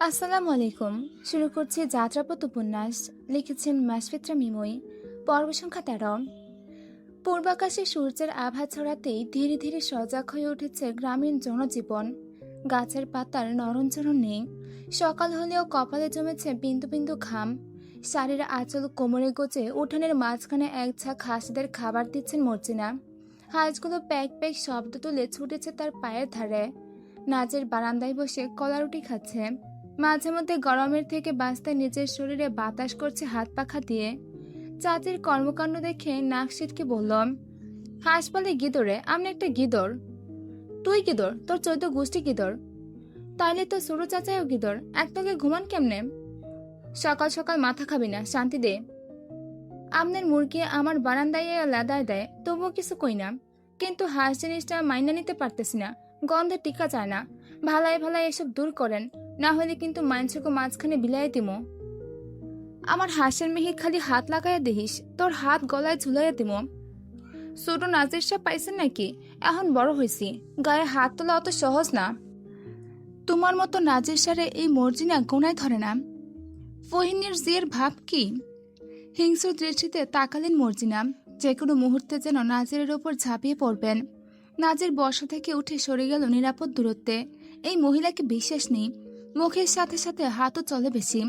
আসসালামু আলাইকুম। শুরু করছি যাত্রাপথ উপন্যাস। লিখেছেন মাসফিত্রা মিমই। পর্ব সংখ্যা ১৩। পূর্বাকাশে সূর্যের আভা ছড়াতেই ধীরে ধীরে সজাগ হয়ে উঠেছে গ্রামীণ জনজীবন। গাছের পাতার নরণচরণ নেই। সকাল হলেও কপালে জমেছে বিন্দু বিন্দু ঘাম। শাড়ির আঁচল কোমরে গোজে উঠানের মাঝখানে এক ঝাঁক হাঁসদের খাবার দিচ্ছেন মর্জিনা। হাঁসগুলো প্যাক প্যাক শব্দ তুলে ছুটেছে তার পায়ের ধারে। নাচের বারান্দায় বসে কলারুটি খাচ্ছে। মাঝে মধ্যে গরমের থেকে বাঁচতে নিজের শরীরে বাতাস করছে হাত পাখা দিয়ে। চাচির কর্মকাণ্ড দেখে নাক সিটকে বললাম, হাঁস বলে গিদরে, আমি একটা গিদর। তুই গিদর? তোর ১৪ গোষ্ঠী গিদর। তাইলে তো ছোট চাচাইও গিদর, একটাকে ঘুমান কেমনে? সকাল সকাল মাথা খাবি না, শান্তি দে। আমনের মুরগি আমার বারান্দায় লাদায় দেয়, তবুও কিছু কই না। কিন্তু হাঁস জিনিসটা মাইনা নিতে পারতেছি না, গন্ধে টিকা যায় না। ভালাই ভালাই এসব দূর করেন, না হলে কিন্তু মাংসকে মাঝখানে বিলাই দিমো। আমার হাঁসের মেহে খালি হাত লাগাইয়া দেহিস, তোর হাত গলায় ঝুলাইয়া দিমো। ছোট নাজির সাহেব পাইছেন নাকি? এখন বড় হয়েছি, গায়ে হাত তোলা অত সহজ না। তোমার মতো নাজির সারে এই মর্জিনা গোনায় ধরে না। ফহিনীর জিয়ের ভাব কি? হিংস্র দৃষ্টিতে তাকালেন মর্জিনা, যে কোনো মুহূর্তে যেন নাজিরের ওপর ঝাঁপিয়ে পড়বেন। নাজির বসা থেকে উঠে সরে গেল নিরাপদ দূরত্বে। এই মহিলাকে বিশ্বাস নেই। মুখের সাথে সাথে হাতও চলে বেশি।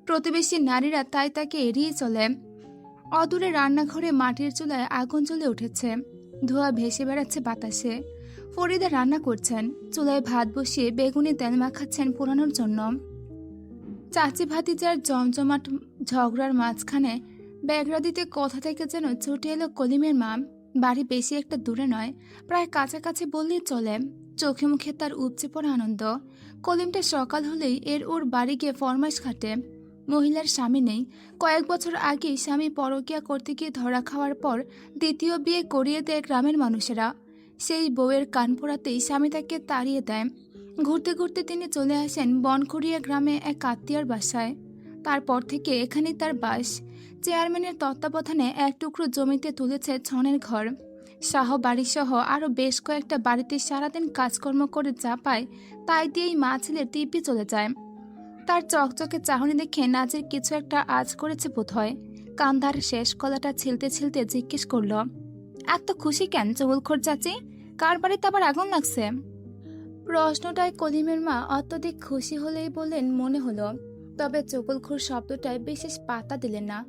প্রতিবেশী নারীরা তাই তাকে এড়িয়ে চলে। অদূরে রান্নাঘরে মাটির চুলায় আগুন জ্বলে উঠেছে। ধোঁয়া ভেসে বেড়াচ্ছে বাতাসে। ফরিদা রান্না করছেন। চুলায় ভাত বসিয়ে বেগুনি তেল মাখাচ্ছেন পোড়ানোর জন্য। চাচি ভাতিজার জমজমাট ঝগড়ার মাঝখানে ব্যাগরা দিতে কথা থেকে যেন ছুটে এলো কলিমের মা। বাড়ি বেশি একটা দূরে নয়, প্রায় কাছাকাছি বললেই চলে। চোখে মুখে তার উপচে পড়া আনন্দ। কলিমটা সকাল হলেই এর ওর বাড়ি গিয়ে ফরমাইশ খাটে। মহিলার স্বামী নেই। কয়েক বছর আগে স্বামী পরকীয়া করতে গিয়ে ধরা খাওয়ার পর দ্বিতীয় বিয়ে করিয়ে দেয় গ্রামের মানুষেরা। সেই বউয়ের কান পোড়াতেই স্বামী তাকে তাড়িয়ে দেয়। ঘুরতে ঘুরতে তিনি চলে আসেন বনখড়িয়া গ্রামে এক আত্মীয়ার বাসায়। তারপর থেকে এখানেই তার বাস। চেয়ারম্যানের তত্ত্বাবধানে এক টুকরো জমিতে তুলেছে ছনের ঘর। শাহ বাড়িসহ আরও বেশ কয়েকটা বাড়িতে সারাদিন কাজকর্ম করে যা পায় তাই দিয়েই মা ছেলের দিব্যি চলে যায়। তার চকচকে চাহনি দেখে নাজের কিছু একটা আজ করেছে বোধহয়। কান্দার শেষ কলাটা ছিলতে ছিলতে জিজ্ঞেস করল, এত খুশি কেন চুগলখোর চাচি? কার বাড়িতে আবার আগুন লাগছে? প্রশ্নটায় কলিমের মা অত্যধিক খুশি হলেই বললেন মনে হলো, তবে চুগলখোর শব্দটায় বিশেষ পাত্তা দিলেন না।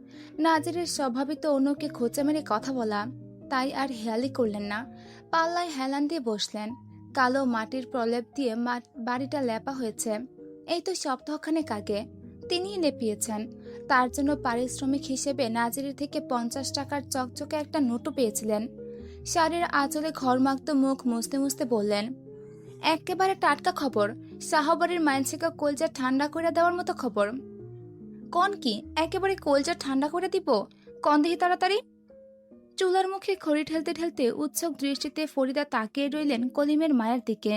নাজিরের স্বভাবই তো অন্যকে খোঁচা মেরে কথা বলা, তাই আর হেয়ালি করলেন না। পাল্লায় হেলান দিয়ে বসলেন। কালো মাটির প্রলেপ দিয়ে বাড়িটা লেপা হয়েছে। এই তো সপ্তাহখানেক আগে তিনিই লেপিয়েছেন। তার জন্য পারিশ্রমিক হিসেবে নাজিরের থেকে ৫০ টাকার চকচকে একটা নোটও পেয়েছিলেন। শাড়ির আঁচলে ঘরমাক্ত মুখ মুছতে মুছতে বললেন, একেবারে টাটকা খবর। শাহবাড়ির মাইনসিকা কলজা ঠান্ডা করে দেওয়ার মতো খবর। কন কি একেবারে কলজা ঠান্ডা করে দিব? কন দেখি তাড়াতাড়ি। চুলার মুখে খড়ি ঠেলতে ঠেলতে উৎসুক দৃষ্টিতে ফরিদা তাকিয়ে রইলেন কলিমের মায়ের দিকে।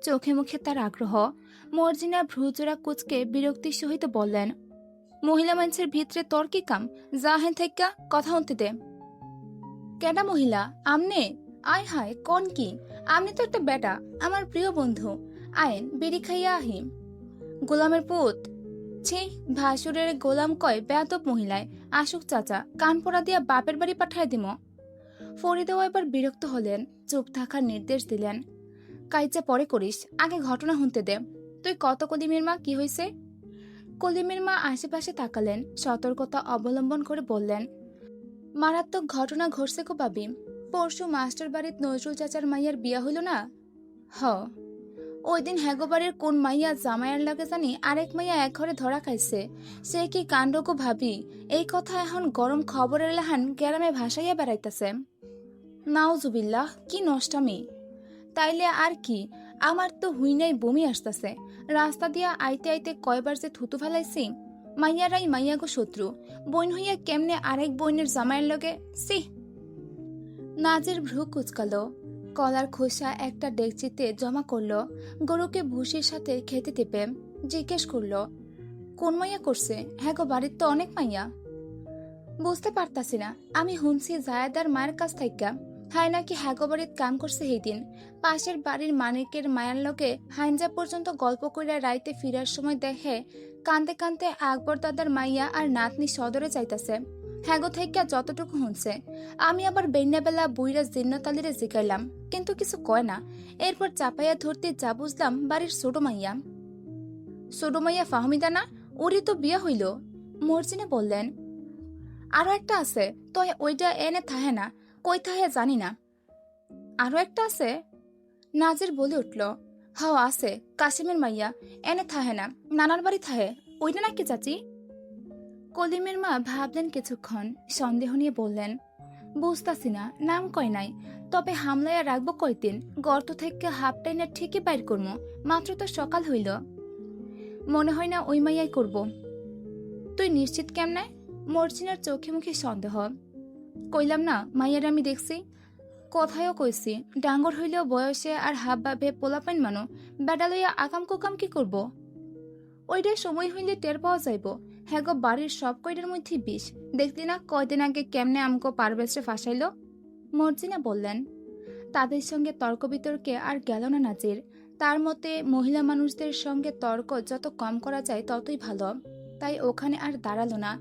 চোখে মুখে তার আগ্রহ। মর্জিনা ভ্রুজোড়া কুচকে বিরক্তির সহিত বললেন, মহিলা মানুষের ভিতরে তোর কি কাম? যা হেন থাইক্কা কথা হতে দে। কেডা মহিলা? আমনে? আয় হায়, কন কি? আমনে তো একটা বেটা, আমার প্রিয় বন্ধু। আয়েন বিড়ি খাইয়া আহি। গোলামের পুত? ছি, ভাসুরের গোলাম কয় বেয়াদব মহিলায়। আসুক চাচা, কান পড়া দিয়া বাপের বাড়ি পাঠায় দিম। ফরিদাও এবার বিরক্ত হলেন, চুপ থাকার নির্দেশ দিলেন, কাইচা পরে করিস, আগে ঘটনা শুনতে দে। তুই কত কলিমের মা, কি হয়েছে? কলিমের মা আশেপাশে তাকালেন, সতর্কতা অবলম্বন করে বললেন, মারাত্মক ঘটনা ঘটছে গো বাবি। পরশু মাস্টার বাড়ির নজরুল চাচার মাইয়ার বিয়া হইল না? হ। ওই দিন হ্যাগো বাড়ির কোন মাইয়া জামাইয়ের লাগে জানি আরেক মাইয়া এক ঘরে ধরা খাইছে। সে কি কাণ্ড গো ভাবি! এই কথা এখন গরম খবরের লাহান গ্রামে ভাসাইয়া বেড়াইতেছে। নাউজুবিল্লাহ, কি নষ্টামি! তাইলে আর কি, আমার তো হুইনাই বমি আসতেছে। রাস্তা দিয়া আইতে আইতে কয়বার যে থুতু ফেলাইছি। মাইয়ারাই মাইয়াগো শত্রু, বইন হইয়া কেমনে আরেক বইনের জামাইয়ের লগে! সি! নাজের ভ্রু কুচকালো। কলার খোসা একটা ডেকচিতে জমা করলো। গরুকে ভুসির সাথে খেতে টিপে জিজ্ঞেস করলো, কোন মাইয়া করছে? হ্যাঁ গো, বাড়ির তো অনেক মাইয়া। বুঝতে পারতাছি না। আমি শুনছি জায়েদার মায়ের কাছ থেকে হাই নাকি হ্যাগো বাড়িত কাম করছে সেই দিন। পাশের বাড়ির মানিকের মায়ার লগে হাইনজা পর্যন্ত গল্প কইরা রাইতে ফিরার সময় দেখে কান্দে কান্দে আকবর দাদার মাইয়া আর নাতনি সদরে যাইতাছে। হ্যাগো থেকে যতটুকু শুনছে। আমি আবার বেন্যাবেলা বুইরা জিন্নতালিরে জিগাইলাম, কিন্তু কিছু কয় না। এরপর চাপাইয়া ধরতে যা বুঝলাম বাড়ির ছোট মাইয়া। ছোট মাইয়া ফাহমিদা না? ওরই তো বিয়া হইল। মর্জিনা বললেন, আরো একটা আছে তো, ওইটা এনে থাহে না, কই থাহে জানি না। আরো একটা আছে? নাজির বলে উঠল, হাও আছে, কাশিমের মাইয়া, এনে থাহে না, নানার বাড়ি থাহে। ওইটা নাকি চাচি? কলিমের মা ভাবলেন কিছুক্ষণ, সন্দেহ নিয়ে বললেন, বুঝতাছি না, নাম কয় নাই, তবে হামলাইয়া রাখবো কয়দিন, গর্ত থেকে হাফ টাইনে ঠিকই বাইর করবো, মাত্র তো সকাল হইল। মনে হয় না ওই মাইয়াই করব। তুই নিশ্চিত কেমনে? মর্জিনার চোখে মুখে সন্দেহ। কইলাম না, মাইয়ার আমি দেখছি। কথায়ও কইছি, ডাঙ্গর হইলেও বয়সে আর হাব ভাবে পোলাপাইন মানো, বেডা লইয়া আকাম কুকাম কি করব? ওইটার সময় হইলে টের পাওয়া যাইব। হ্যাঁ গো, বাড়ির সব কয়টার মধ্যে বিষ। দেখলি না কয়দিন আগে কেমনে আমগো পারভেজে ফাঁসাইল? মর্জিনা বললেন। তাদের সঙ্গে তর্ক বিতর্কে আর গেল না নাজির। তার মতে মহিলা মানুষদের সঙ্গে তর্ক যত কম করা যায় ততই ভালো। তাই ওখানে আর দাঁড়ালো না,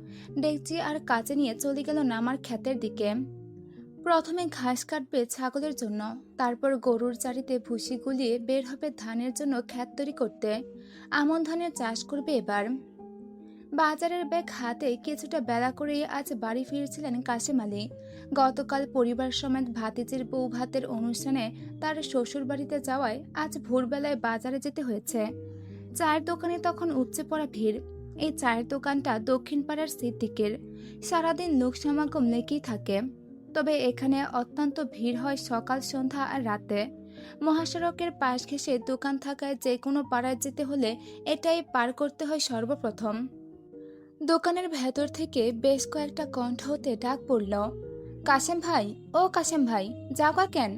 ডেকচি আর কাচে নিয়ে চলে গেল নামার ক্ষেতের দিকে। প্রথমে ঘাস কাটবে ছাগলের জন্য, তারপর গরুর চারিতে ভুসি গুলিয়ে বের হবে ধানের জন্য ক্ষেত তৈরি করতে। আমন ধানের চাষ করবে এবার। বাজারের ব্যাগ হাতে কিছুটা বেলা করে আজ বাড়ি ফিরছিলেন কাশেম আলী। গতকাল পরিবার সমেত ভাতিজির বউ ভাতের অনুষ্ঠানে তার শ্বশুর বাড়িতে যাওয়ায় আজ ভোরবেলায় বাজারে যেতে হয়েছে। চায়ের দোকানে তখন উপচে পড়া ভিড়। এই চায়ের দোকানটা দক্ষিণ পাড়ার সিদ্দিকের। সারাদিন লোক সমাগম লেগেই থাকে। তবে এখানে অত্যন্ত ভিড় হয় সকাল, সন্ধ্যা আর রাতে। মহাসড়কের পাশ ঘেঁষে দোকান থাকায় যে কোনো পাড়ায় যেতে হলে এটাই পার করতে হয় সর্বপ্রথম। দোকানের ভেতর থেকে বেশ কয়েকটা কণ্ঠ হতে ডাক পড়ল, কাশেম ভাই, ও কাশেম ভাই, যাওয়া কেন?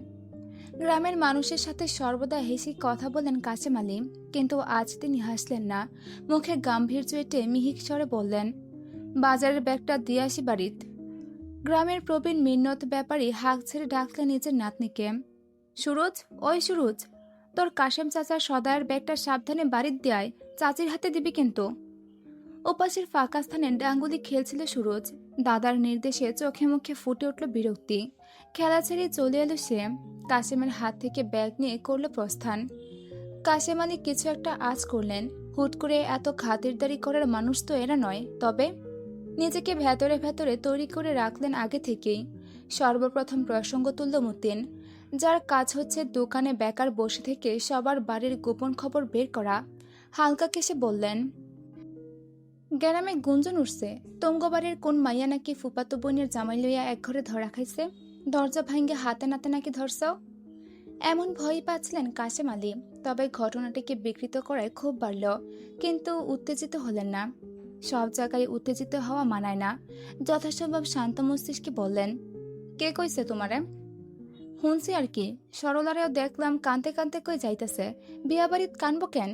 গ্রামের মানুষের সাথে সর্বদা হেসে কথা বলেন কাশেম আলী, কিন্তু আজ তিনি হাসলেন না। মুখে গাম্ভীর্য এঁটে মিহিক স্বরে বললেন, বাজারের ব্যাগটা দিয়ে আসি বাড়িত। গ্রামের প্রবীণ মিন্নত ব্যাপারী হাঁক ছেড়ে ডাকলেন নিজের নাতনিকে, সুরজ, ওই সুরজ, তোর কাশেম চাচার সদায়ের ব্যাগটা সাবধানে বাড়ির দেয়, চাচির হাতে দিবি কিন্তু। ওপাশের ফাঁকা স্থানে ডাঙ্গুলি খেলছিল সুরজ। দাদার নির্দেশে চোখে মুখে ফুটে উঠল বিরক্তি। খেলা ছেড়ে চলে এলো সে। কাশেমের হাত থেকে ব্যাগ নিয়ে করল প্রস্থান। কাশেম আলী কিছু একটা আজ করলেন। হুট করে এত খাতিরদারি করার মানুষ তো এরা নয়। তবে নিজেকে ভেতরে ভেতরে তৈরি করে রাখলেন আগে থেকেই। সর্বপ্রথম প্রসঙ্গ তুলল মতিন, যার কাজ হচ্ছে দোকানে বেকার বসে থেকে সবার বাড়ির গোপন খবর বের করা। হালকা কেসে বললেন, গ্রামে গুঞ্জন উঠছে, তঙ্গবাড়ির কোন মাইয়া নাকি ফুপাতো বোনের জামাই লইয়া এক ঘরে ধরা খাইছে। দরজা ভাঙ্গে হাতে নাতে নাকি ধরছাও। এমন ভয় পাচ্ছিলেন কাশেম আলী। তবে ঘটনাটিকে বিকৃত করায় খুব বাড়ল, কিন্তু উত্তেজিত হলেন না। সব জায়গায় উত্তেজিত হওয়া মানায় না। যথাসম্ভব শান্ত মস্তিষ্কে বললেন, কে কইছে তোমারে? শুনছি আর কি, সরলারেও দেখলাম কানতে কানতে কই যাইতেছে। বিয়া বাড়িত কানবো কেন?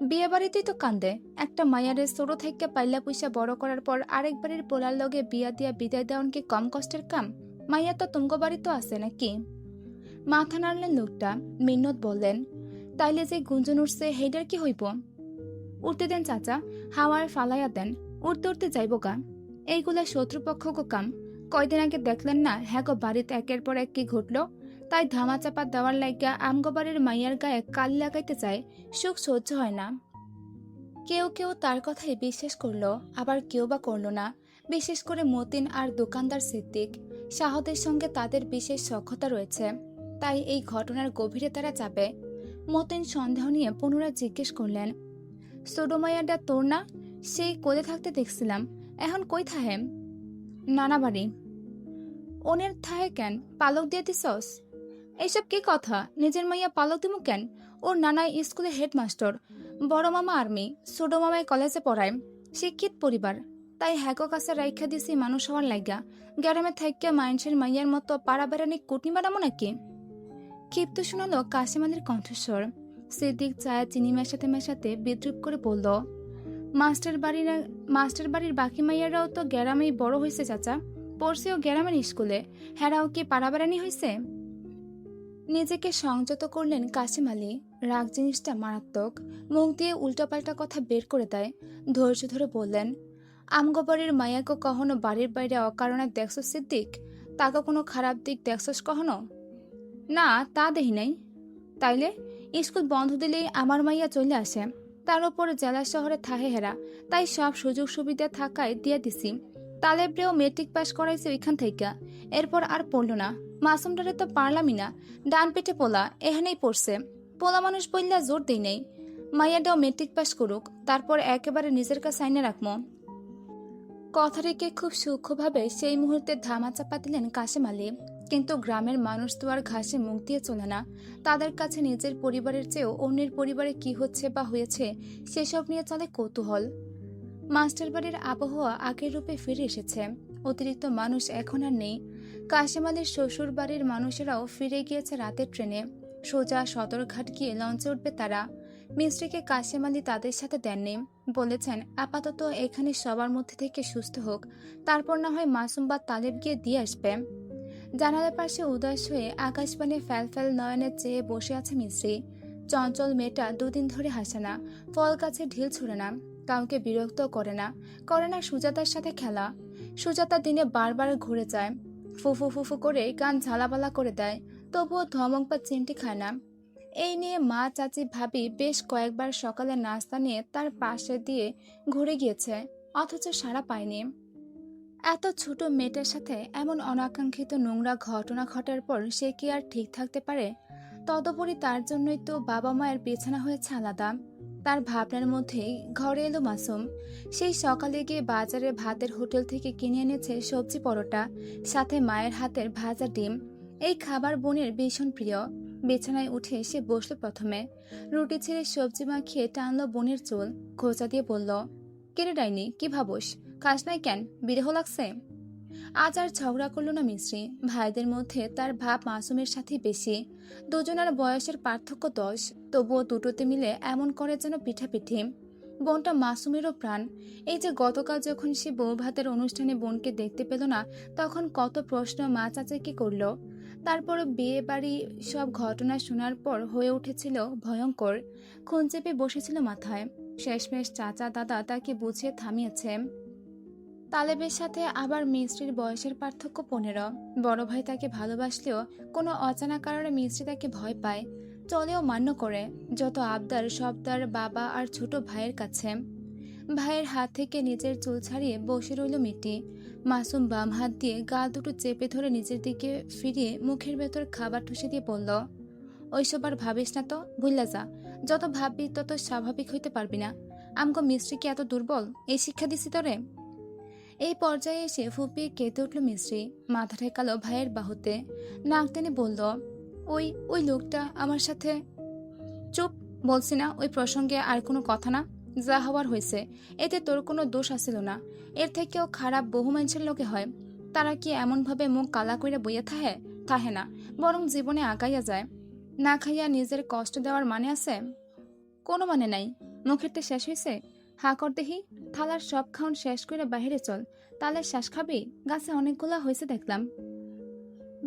বিয়ে বাড়িতেই তো কান্দে। একটা মায়ারে ছোট থেকে পাইলা পয়সা বড় করার পর আরেক বাড়ির পোলার লগে বিয়া দিয়া বিদায় দেওয়ান কি কম কষ্টের কাম? মাইয়া তো তুঙ্গ বাড়ি তো আছে নাকি? মাথা নাড়লেন লোকটা। মিন্নত বললেন, তাইলে যে গুঞ্জন উঠছে হেডার কি হইব? উঠতে দেন চাচা, হাওয়ার ফালাইয়া দেন, উঠতে উঠতে যাইব গা। এইগুলা শত্রুপক্ষ গো কাম। কয়দিন আগে দেখলেন না হ্যাঁ গো বাড়িতে একের পর এক কি ঘটলো? তাই ধামাচাপা দেওয়ার লাগিয়া আমগো বাড়ির মাইয়ার গায়ে কালি লাগাইতে চায়। সুখ সহ্য হয় না। কেউ কেউ তার কথাই বিশ্বাস করলো, আবার কেউ বা করলো না। বিশেষ করে মতিন আর দোকানদার সিদ্দিক। শাহদের সঙ্গে তাদের বিশেষ সখ্যতা রয়েছে, তাই এই ঘটনার গভীরে তারা যাবে। মতিন সন্দেহ নিয়ে পুনরায় জিজ্ঞেস করলেন, সোডোমাইয়াটা তোর না? সেই কোলে থাকতে দেখছিলাম, এখন কই থাহে? নানা বাড়ি। ওনের থাহে কেন? পালক দিয়ে দিছস? এইসব কি কথা? নিজের মাইয়া পালক দিমু কেন? ওর নানা স্কুলে হেডমাস্টার, বড় মামা আর্মি, ছোট মামায় কলেজে পড়ায়। শিক্ষিত পরিবার, তাই হ্যাকো কাছে রাইখা দিছি মানুষ হওয়ার লাগা। গ্রামে থাইকা মানুষের মাইয়ার মতো পাড়া বেড়ানি কুটনি বাড়ামো নাকি? ক্ষিপ্ত শোনালো কাশেম আলীর কণ্ঠস্বর। সিদ্দিক চায়ে চিনি মেশাতে মেশাতে বিদ্রুপ করে বলল, মাস্টার বাড়ির বাকি মাইয়ারাও তো গ্রামেই বড় হয়েছে চাচা। পড়ছিও গ্রামের স্কুলে, হেরাও কি পাড়াবাড়ানি হয়েছে? নিজেকে সংযত করলেন কাশিম আলী। রাগ জিনিসটা মারাত্মক, মুখ দিয়ে উল্টোপাল্টা কথা বের করে দেয়। ধৈর্য ধরে বললেন, আমগো বাড়ির মাইয়াকে কখনো বাড়ির বাইরে অকারণে দেখছ সিদ্দিক? তাকে কোনো খারাপ দিক দেখছস কখনো? না, তা দেখি নাই। তাইলে স্কুল বন্ধ দিলেই আমার মাইয়া চলে আসে, তার উপর জেলা শহরে থাহে হেরা, তাই সব সুযোগ সুবিধা থাকায় দিয়ে দিছি। তালেবরেও মেট্রিক পাস করাইছে ওইখান থেকে, এরপর আর পড়লো না। মাসুমটারে তো পারলামই না, ডান পেটে পোলা, এখানেই পড়ছে। পোলা মানুষ বললে জোর দেই নাই, মাইয়াটাও মেট্রিক পাস করুক, তারপর একেবারে নিজের কাছে আইনে রাখবো। কথা রেখে খুব সূক্ষ্মভাবে সেই মুহূর্তে ধামাচাপা দিলেন কাশেম আলী। কিন্তু গ্রামের মানুষ তো আর ঘাসে মুখ দিয়ে চলে না। তাদের কাছে নিজের পরিবারের চেয়েও অন্যের পরিবারে কি হচ্ছে বা হয়েছে সেসব নিয়ে চলে কৌতূহল। মাস্টার বাড়ির আবহাওয়া আগের রূপে ফিরে এসেছে। অতিরিক্ত মানুষ এখন আর নেই। কাশেম আলীর শ্বশুর বাড়ির মানুষেরাও ফিরে গিয়েছে রাতের ট্রেনে। সোজা সদরঘাট গিয়ে লঞ্চে উঠবে তারা। মিস্ত্রিকে কাশেম আলী তাদের সাথে দেননি, বলেছেন আপাতত এখানে সবার মধ্যে থেকে সুস্থ হোক, তারপর না হয় মাসুম বা তালেব গিয়ে দিয়ে আসবে। জানালার পাশে উদাস হয়ে আকাশবাণী ফ্যাল নয়নে চেয়ে বসে আছে মিস্ত্রি। চঞ্চল মেয়েটা দুদিন ধরে হাসে না, ফল গাছে ঢিল ছুড়ে না, কাউকে বিরক্ত করে না সুজাতার সাথে খেলা। সুজাতা দিনে বারবার ঘুরে যায়, ফুফু ফুফু করে গান ঝালাপালা করে দেয়, তবুও ধমক বা চিমটি খায় না। এই নিয়ে মা, চাচি, ভাবি বেশ কয়েকবার সকালে নাস্তা নিয়ে তার পাশে দিয়ে ঘুরে গিয়েছে, অথচ সাড়া পায়নি। এত ছোট মেয়েটার সাথে এমন অনাকাঙ্ক্ষিত নোংরা ঘটনা ঘটার পর সে কি আর ঠিক থাকতে পারে? তদুপরি তার জন্যই তো বাবা মায়ের বিছানা হয়েছে আলাদা। তার ভাবনার মধ্যেই ঘরে এলো মাসুম। সেই সকালে গিয়ে বাজারে ভাতের হোটেল থেকে কিনে এনেছে সবজি পরোটা, সাথে মায়ের হাতের ভাজা ডিম। এই খাবার বোনের ভীষণ প্রিয়। বিছানায় উঠে সে বসলো প্রথমে, রুটি ছেড়ে সবজি মাখিয়ে টানলো বোনের চুল, খোঁচা দিয়ে বলল, কেড়ে ডাইনি, কি ভাবস? খাস নাই কেন? বিরহ লাগছে? আজ আর ঝগড়া করলো না মিশ্রি। ভাইদের মধ্যে তার ভাব মাসুমের সাথে বেশি। দুজনের বয়সের পার্থক্য 10, তবুও দুটোতে মিলে এমন করে যেন পিঠাপিঠি। বোনটা মাসুমেরও প্রাণ। এই যে গতকাল যখন সে বউ ভাতের অনুষ্ঠানে বোনকে দেখতে পেল না, তখন কত প্রশ্ন মা চাচাকে করলো। তারপর বিয়ে বাড়ি সব ঘটনা শোনার পর হয়ে উঠেছিল ভয়ঙ্কর। খুন চেপে বসেছিল মাথায়। শেষমেশ চাচা দাদা তাকে বুঝিয়ে থামিয়েছে। তালেবের সাথে আবার মিস্ত্রির বয়সের পার্থক্য 15। বড় ভাই তাকে ভালোবাসলেও কোনো অজানা কারণে মিস্ত্রি তাকে ভয় পায়, চলেও মান্য করে। যত আবদার সব তার বাবা আর ছোট ভাইয়ের কাছে। ভাইয়ের হাত থেকে নিজের চুল ছাড়িয়ে বসে রইল মেয়েটি। মাসুম বাম হাত দিয়ে গাল দুটো চেপে ধরে নিজের দিকে ফিরিয়ে মুখের ভেতর খাবার ঠুসে দিয়ে বলল, ওইসব আর ভাবিস না তো, ভুল্লা যা। যত ভাববি তত স্বাভাবিক হইতে পারবি না। আমগো মিস্ত্রি কি এত দুর্বল? এই শিক্ষা দিছি তোরে? এই পর্যায়ে এসে ফুপিয়ে কেঁদে উঠল মিস্ত্রি, মাথা ঠেকালো ভাইয়ের বাহুতে, নাক টেনে বলল, ওই ওই লোকটা আমার সাথে। চুপ, বলছি না ওই প্রসঙ্গে আর কোনো কথা না। যা হওয়ার হয়েছে, এতে তোর কোনো দোষ আসিল না। এর থেকেও খারাপ বহু মানুষের লোকে হয়। তারা কি এমনভাবে মুখ কালা কইরা বইয়া থাহে? থাহে না, বরং জীবনে আগাইয়া যায়। না খাইয়া নিজের কষ্ট দেওয়ার মানে আছে? কোনো মানে নাই। মুখেরটা শেষ হয়েছে? হা কর দেখি। থালার সব খাওন শেষ করে বাহিরে চল। তাহলে শ্বাস খাবি? গাছে অনেকগুলা হয়েছে দেখলাম।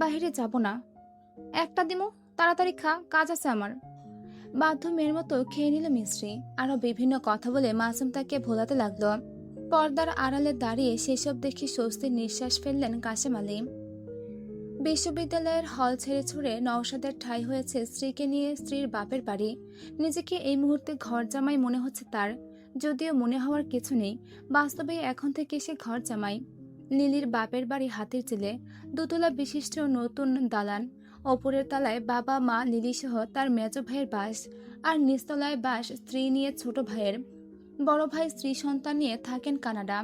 বাহিরে যাব না। একটা দিমু, তাড়াতাড়ি খা, কাজ আছে আমার। বাধ্য মেয়ের মতো খেয়ে নিল মিস্ত্রি। আরো বিভিন্ন কথা বলে মাসুম তাকে ভোলাতে লাগলো। পর্দার আড়ালে দাঁড়িয়ে সেসব দেখে স্বস্তির নিঃশ্বাস ফেললেন কাশেম আলী। বিশ্ববিদ্যালয়ের হল ছেড়ে ছুড়ে নওশাদের ঠাঁই হয়েছে স্ত্রীকে নিয়ে স্ত্রীর বাপের বাড়ি। নিজেকে এই মুহূর্তে ঘর জামাই মনে হচ্ছে তার, যদিও মনে হওয়ার কিছু নেই। বাস্তবে এখন থেকে সে ঘর জামাই। লিলির বাপের বাড়ি হাতির চিলে, দোতলা বিশিষ্ট নতুন দালান। ওপরের তলায় বাবা মা লিলি সহ তার মেজ ভাইয়ের বাস, আর নিচতলায় বাস স্ত্রী নিয়ে ছোট ভাইয়ের। বড় ভাই স্ত্রী সন্তান নিয়ে থাকেন কানাডা।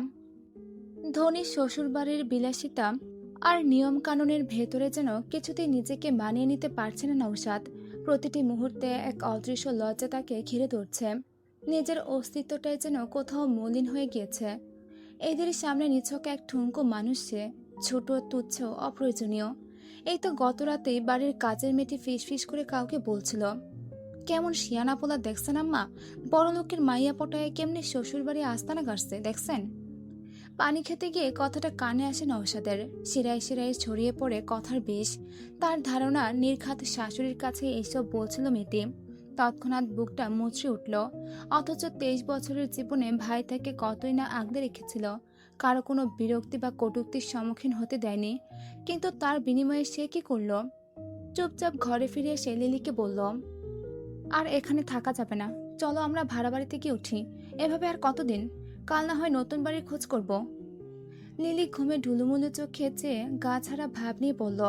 ধনী শ্বশুর বাড়ির বিলাসিতা আর নিয়ম কানুনের ভেতরে যেন কিছুতেই নিজেকে মানিয়ে নিতে পারছে না নওশাদ। প্রতিটি মুহূর্তে এক অদৃশ্য লজ্জা তাকে ঘিরে ধরছে। নিজের অস্তিত্বটাই যেন কোথাও মলিন হয়ে গিয়েছে। এদের সামনে নিছক এক ঠুনকো মানুষ, সে ছোট, তুচ্ছ, অপ্রয়োজনীয়। এই তো গত রাতেই বাড়ির কাজের মেয়েটি ফিস করে কাউকে বলছিল, কেমন শিয়ানা পোলা দেখছেন আম্মা, বড় লোকের মাইয়া পটায় কেমনে শ্বশুর বাড়ি আস্তানা গাড়ছে দেখছেন? পানি খেতে গিয়ে কথাটা কানে আসে নওশাদের। শিরায় শিরায় ছড়িয়ে পড়ে কথার বিষ। তার ধারণা নির্ঘাত শাশুড়ির কাছে এইসব বলছিল মেয়েটি। তৎক্ষণাৎ বুকটা মুচড়ে উঠল। অথচ 23 বছরের জীবনে ভাই তাকে কতই না আগলে রেখেছিল, কারো কোনো বিরক্তি বা কটূক্তির সম্মুখীন হতে দেয়নি। কিন্তু তার বিনিময়ে সে কি করলো? চুপচাপ ঘরে ফিরে এসে লিলিকে বলল, আর এখানে থাকা যাবে না, চলো আমরা ভাড়া বাড়িতে গিয়ে উঠি। এভাবে আর কতদিন? কাল না হয় নতুন বাড়ির খোঁজ করব। লিলি ঘুমে ঢুলুমুলু চোখে চেয়ে গা ছাড়া ভাব নিয়ে বলল,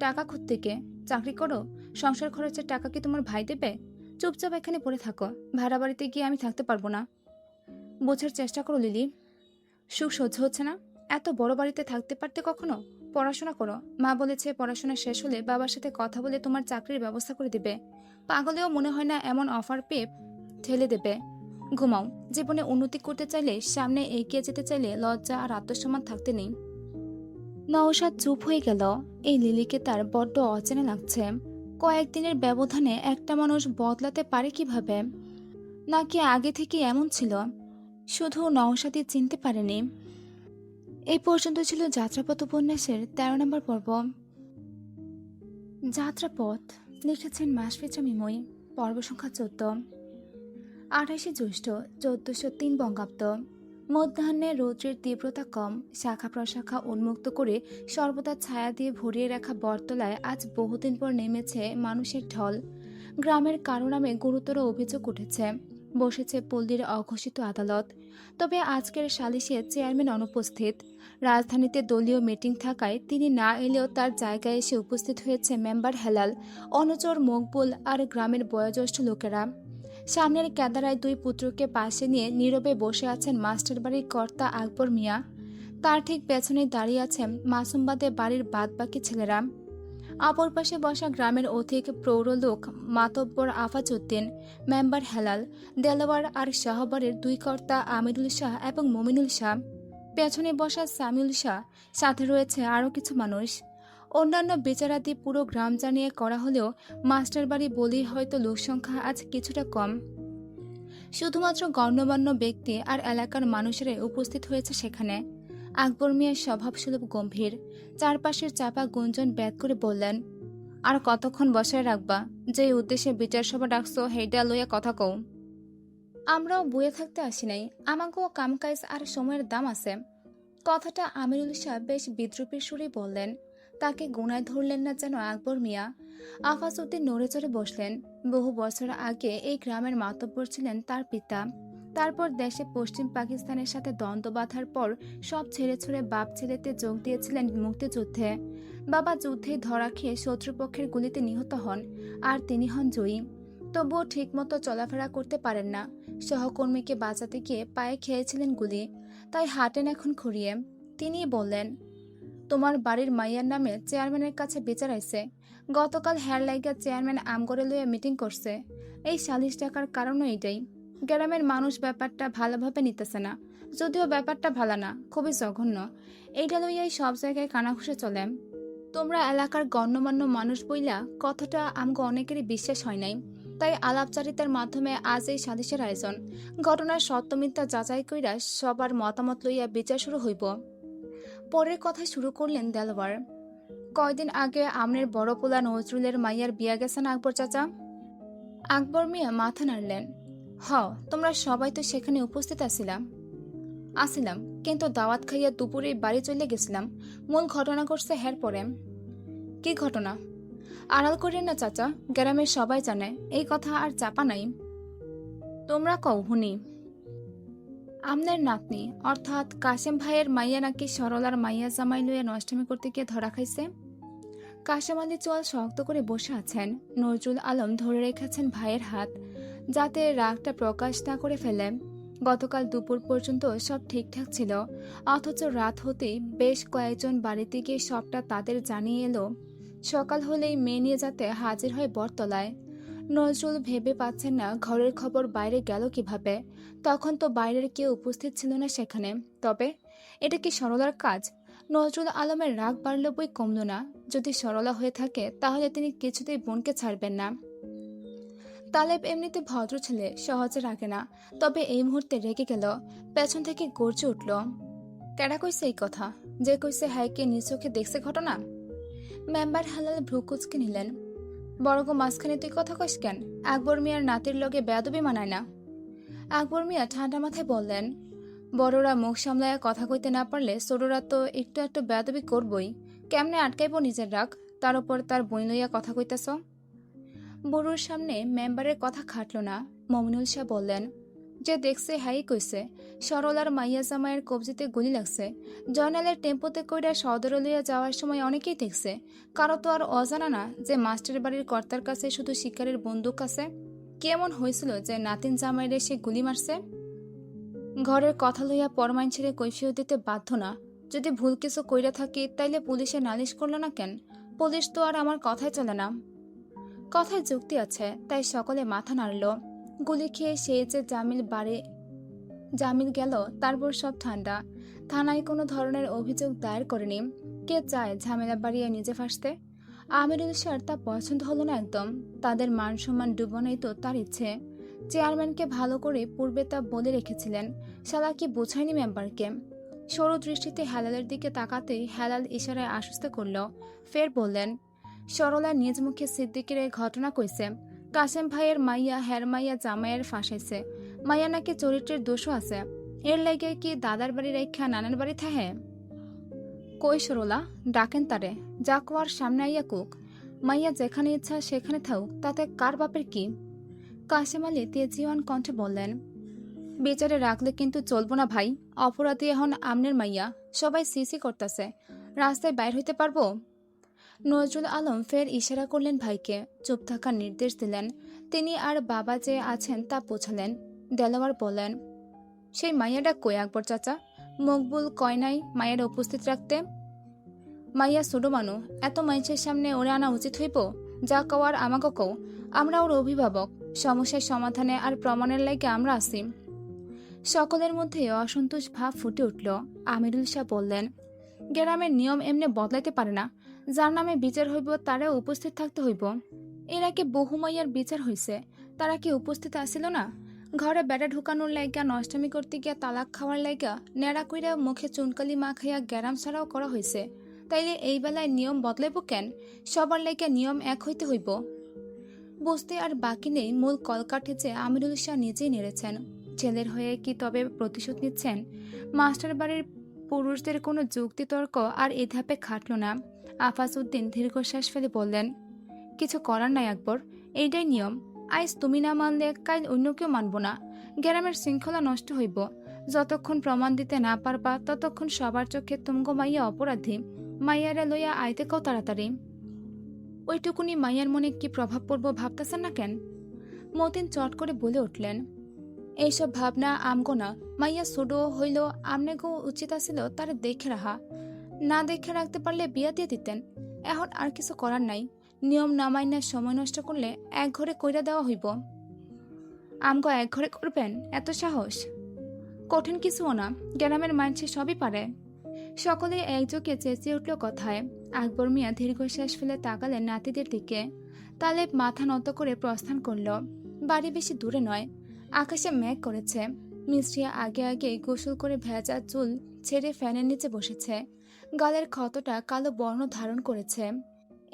টাকা থেকে? চাকরি করো? সংসার খরচের টাকা কি তোমার ভাই দেবে? চুপচাপ এখানে পড়ে থাকো, ভাড়া বাড়িতে গিয়ে আমি থাকতে পারবো না। বোঝার চেষ্টা করো লিলি, সুখ সহ্য হচ্ছে না? এত বড় বাড়িতে থাকতে পারতে কখনো? পড়াশোনা করো, মা বলেছে পড়াশোনা শেষ হলে বাবার সাথে কথা বলে তোমার চাকরির ব্যবস্থা করে দেবে। পাগলেও মনে হয় না এমন অফার পেয়ে ঠেলে দেবে। ঘুমাও। জীবনে উন্নতি করতে চাইলে, সামনে এগিয়ে যেতে চাইলে লজ্জা আর আত্মসম্মান থাকতে নেই। নওশাদ চুপ হয়ে গেল। এই লিলিকে তার বড্ড অচেনা লাগছে। কয়েকদিনের ব্যবধানে একটা মানুষ বদলাতে পারে কিভাবে? নাকি আগে থেকে এমন ছিল, শুধু নওশাদই চিনতে পারেনি? এই পর্যন্ত ছিল যাত্রাপথ উপন্যাসের 13 নম্বর পর্ব। যাত্রাপথ লিখেছেন মাসফিচা মিমই। পর্ব সংখ্যা 14। 28 জ্যৈষ্ঠ 1403 বঙ্গাব্দ। মধ্যাহ্নে রৌদ্রের তীব্রতা কম। শাখা প্রশাখা উন্মুক্ত করে সর্বদা ছায়া দিয়ে ভরিয়ে রাখা বটতলায় আজ বহুদিন পর নেমেছে মানুষের ঢল। গ্রামের কারো নামে গুরুতর অভিযোগ উঠেছে। বসেছে পল্লীর অঘোষিত আদালত। তবে আজকের সালিশে চেয়ারম্যান অনুপস্থিত। রাজধানীতে দলীয় মিটিং থাকায় তিনি না এলেও তার জায়গায় এসে উপস্থিত হয়েছে মেম্বার হেলাল, অনুচর মকবুল আর গ্রামের বয়োজ্যেষ্ঠ লোকেরা। সামনের ক্যাদারায় দুই পুত্রকে পাশে নিয়ে নীরবে বসে আছেন মাস্টার বাড়ির কর্তা আকবর মিয়া। তার ঠিক পেছনে দাঁড়িয়ে আছেন মাসুমবাদে বাড়ির বাদবাকি ছেলেরা। অপর পাশে বসা গ্রামের অধিক প্রৌঢ় লোক মাতব্বর আফাজউদ্দিন, মেম্বার হেলাল, দেলোয়ার আর শাহবারের দুই কর্তা আমিরুল শাহ এবং মমিনুল শাহ। পেছনে বসা সামিউল শাহ, সাথে রয়েছে আরও কিছু মানুষ। অন্যান্য বিচারাদি পুরো গ্রাম জানিয়ে করা হলেও মাস্টার বাড়ি বলেই হয়তো লোকসংখ্যা আজ কিছুটা কম। শুধুমাত্র গণ্যমান্য ব্যক্তি আর এলাকার মানুষেরাই উপস্থিত হয়েছে সেখানে। আকবর মিয়ার স্বভাবসুলভ গম্ভীর। চারপাশের চাপা গুঞ্জন ব্যাদ করে বললেন, আর কতক্ষণ বসায় রাখবা? যে উদ্দেশ্যে বিচার সভা ডাকছো হেইডা লইয়া কথা কও। আমরাও বইয়ে থাকতে আসি নাই, আমাকেও কামকাইজ আর সময়ের দাম আছে। কথাটা আমিরুল শাহ বেশ বিদ্রুপের সুরে বললেন। তাকে গোনায় ধরলেন না যেন আকবর মিয়া। আফাজউদ্দিন নড়ে চড়ে বসলেন। বহু বছর আগে এই গ্রামের মাতব্বর ছিলেন তার পিতা। তারপর দেশে পশ্চিম পাকিস্তানের সাথে দ্বন্দ্ব বাঁধার পর সব ছেড়ে ছুড়ে বাপ ছেলেতে যোগ দিয়েছিলেন মুক্তিযুদ্ধে। বাবা যুদ্ধে ধরা খেয়ে শত্রুপক্ষের গুলিতে নিহত হন, আর তিনি হন জয়ী। তবুও ঠিকমতো চলাফেরা করতে পারেন না। সহকর্মীকে বাঁচাতে গিয়ে পায়ে খেয়েছিলেন গুলি, তাই হাঁটেন এখন খুঁড়িয়ে। তিনিই বললেন, তোমার বাড়ির মাইয়ার নামে চেয়ারম্যানের কাছে বিচার আইছে। গতকাল হেয়ার লাইগা চেয়ারম্যান আমগরে লইয়া মিটিং করছে। এই সালিশ ডাকার কারণও এটাই। গ্রামের মানুষ ব্যাপারটা ভালোভাবে নিতেছে না, যদিও ব্যাপারটা ভালো না, খুবই জঘন্য। এইটা লইয়াই সব জায়গায় কানাঘুষে চলে। তোমরা এলাকার গণ্যমান্য মানুষ বইলা কথাটা আমগো অনেকেরই বিশ্বাস হয় নাই, তাই আলাপচারিতার মাধ্যমে আজ এই সালিশের আয়োজন। ঘটনার সত্য মিথ্যা যাচাই কইরা সবার মতামত লইয়া বিচার শুরু হইব। পরের কথা শুরু করলেন দেলোয়ার। কয়দিন আগে আমনের বড় পোলা নজরুলের মাইয়ার বিয়া গেছেন আকবর চাচা? আকবর মিয়া মাথা নাড়লেন। তোমরা সবাই তো সেখানে উপস্থিত আসিলাম, কিন্তু দাওয়াত খাইয়া দুপুরে বাড়ি চলে গেছিলাম। মূল ঘটনা ঘটছে হের পরে। কি ঘটনা? আড়াল করেন না চাচা, গ্রামের সবাই জানে এই কথা, আর চাপা নাই। তোমরা কও হুনি। আমনের নাতনি অর্থাৎ কাশেম ভাইয়ের মাইয়া নাকি সরলার মাইয়া জামাই লইয়া নষ্টমী করতে গিয়ে ধরা খাইছে। কাশেম আলী চোয়াল শক্ত করে বসে আছেন। নজরুল আলম ধরে রেখেছেন ভাইয়ের হাত, যাতে রাগটা প্রকাশ না করে ফেলে। গতকাল দুপুর পর্যন্ত সব ঠিকঠাক ছিল, অথচ রাত হতেই বেশ কয়েকজন বাড়িতে গিয়ে সবটা তাদের জানিয়ে এলো। সকাল হলেই মেয়ে নিয়ে যাতে হাজির হয় বটতলায়। নজরুল ভেবে পাচ্ছেন না ঘরের খবর বাইরে গেল কিভাবে। তখন তো বাইরের কেউ উপস্থিত ছিল না সেখানে। তবে এটা কি সরলার কাজ? নজরুল আলমের রাগ বাড়ল বই কমল না। যদি সরলা হয়ে থাকে তাহলে তিনি কিছুতেই বোনকে ছাড়বেন না। তালেব এমনিতে ভদ্র ছেলে, সহজে রাগে না, তবে এই মুহূর্তে রেগে গেল। পেছন থেকে গর্জে উঠল, কেডা কইছে এই কথা? যে কইছে হ্যাঁ কে নিজ চোখে দেখছে ঘটনা? মেম্বার হালাল ভ্রু কুচকে নিলেন। বড়গো মাঝখানে তুই কথা কইস কেন? আকবর মিয়ার নাতির লগে বেয়াদবি মানায় না। আকবর মিয়া ঠান্ডা মাথায় বললেন, বড়রা মুখ সামলায়া কথা কইতে না পারলে ছোটরা তো একটু একটু বেয়াদবি করবই। কেমনে আটকাইব নিজের রাগ, তার উপর তার বই লইয়া কথা কইতেছ? বড়ুর সামনে মেম্বারের কথা খাটল না। মমিনুল শাহ বললেন, যে দেখছে হ্যাই কইছে। সরলার মাইয়া জামাইয়ের কবজিতে গুলি লাগছে। জয়নালের টেম্পোতে কইরা সদরে লইয়া যাওয়ার সময় অনেকেই দেখছে। কারো তো আর অজানা না যে মাস্টার বাড়ির কর্তার কাছে শুধু শিকারের বন্দুক আছে। কেমন হয়েছিল যে নাতিন জামাইরে সে গুলি মারছে? ঘরের কথা লইয়া পরমাইন ছেড়ে কৈফিয়ত দিতে বাধ্য না। যদি ভুল কিছু কইরা থাকি তাইলে পুলিশে নালিশ করলো না কেন? পুলিশ তো আর আমার কথাই চলে না। কথায় যুক্তি আছে, তাই সকলে মাথা নাড়ল। গুলি খেয়ে সে যে জামিল গেল, তারপর সব ঠান্ডা। থানায় কোনো ধরনের অভিযোগ দায়ের করেনি। কে চায় ঝামেলা বাড়িয়ে নিজে ফাঁসতে? আমিরুল শাহর তা পছন্দ হলো না একদম। তাদের মান সম্মান ডুবানোই তো তার ইচ্ছে। চেয়ারম্যানকে ভালো করে পূর্বে তা বলে রেখেছিলেন। শালা কি বোঝায়নি মেম্বারকে? সরু দৃষ্টিতে হেলালের দিকে তাকাতেই হেলাল ইশারায় আশ্বস্ত করল। ফের বললেন, সরলা নিজ মুখে সিদ্দিকের এই ঘটনা কইছে। কাসেম ভাইয়ের মাইয়া হের মাইয়া জামাইয়ের ফাঁসাইছে। মাইয়া নাকি চরিত্রের দোষও আছে। এর লাগে কি দাদার বাড়ি রেখা নানার বাড়ি থাহে? কই সরলা, ডাকেন তারে। যা কোয়ার সামনে আইয়া কুক। মাইয়া যেখানে ইচ্ছা সেখানে থাকুক, তাতে কার বাপের কি? কাসেম আলী তেজিওয়ান কণ্ঠে বললেন, বিচারে রাখলে কিন্তু চলবো না ভাই। অপরাধী এখন আমনের মাইয়া। সবাই সিসি করতেছে, রাস্তায় বাইর হইতে পারবো? নজরুল আলম ফের ইশারা করলেন ভাইকে। চুপ থাকার নির্দেশ দিলেন। তিনি আর বাবা যে আছেন তা বোঝালেন। দেলোয়ার বললেন, সেই মাইয়াটা কই আকবর চাচা? মকবুল কয় নাই মায়ের উপস্থিত রাখতে? মাইয়া ছোট মানু, এত মানুষের সামনে ওরে আনা উচিত হইব? যা কওয়ার আমাকে কও। আমরা ওর অভিভাবক। সমস্যার সমাধানে আর প্রমাণের লাগে আমরা আছি। সকলের মধ্যে অসন্তোষ ভাব ফুটে উঠল। আমিরুল শাহ বললেন, গ্রামের নিয়ম এমনি বদলাইতে পারে না। যার নামে বিচার হইব তারাও উপস্থিত থাকতে হইব। এর আগে বহু মাইয়ার বিচার হইছে, তারা কি উপস্থিত আসিল না? ঘরে বেড়া ঢুকানোর লাইগা, নষ্টামি করতে গিয়া তালাক খাওয়ার লাইগা, নেড়া কইরা মুখে চুনকালি মাখাইয়া গ্যারাম ছাড়াও করা হয়েছে। তাইলে এই বেলায় নিয়ম বদলাইব কেন? সবার লাইগা নিয়ম এক হইতে হইব। বুঝতে আর বাকি নেই মূল কলকাঠিতে আমিরুল শাহ নিজেই নেড়েছেন। ছেলের হয়ে কি তবে প্রতিশোধ নিচ্ছেন? মাস্টার বাড়ির পুরুষদের কোনো যুক্তিতর্ক আর এ ধাপে খাটল না। আফাজ উদ্দিন দীর্ঘশ্বাস ফেলে বললেন, কিছু করার নাই আকবর, এইটাই নিয়ম। আইজ তুমি না মানলে কাল অন্য কেউ মানব না। গ্রামের শৃঙ্খলা নষ্ট হইব। যতক্ষণ প্রমাণ দিতে না পারবা ততক্ষণ সবার চোখে তুমগো মাইয়া অপরাধী। মাইয়ারা লইয়া আইতে কও তাড়াতাড়ি। ওইটুকুনি মাইয়ার মনে কি প্রভাব পড়ব ভাবতেছেন না কেন? মতিন চট করে বলে উঠলেন, এইসব ভাবনা আমগো না। মাইয়া ছোট হইল, আমনেগো উচিত আছিল তার দেখে রাখা। না দেখে রাখতে পারলে বিয়া দিয়ে দিতেন। এখন আর কিছু করার নাই। নিয়ম না মাইনা সময় নষ্ট করলে এক ঘরে কইরা দেওয়া হইব। আমগো এক ঘরে করবেন? এত সাহস? কঠিন কিছুও না, গ্রামের মানুষ সবই পারে। সকলে একযোগে চেঁচিয়ে উঠল কথায়। আকবর মিয়া দীর্ঘশ্বাস ফেলে তাকালেন নাতিদের দিকে। তালেব মাথা নত করে প্রস্থান করল। বাড়ি বেশি দূরে নয়। আকাশে মেঘ করেছে। মিস্ত্রিয়া আগে আগে গোসল করে ভেজা চুল ছেড়ে ফ্যানের নিচে বসেছে। গালের ক্ষতটা কালো বর্ণ ধারণ করেছে।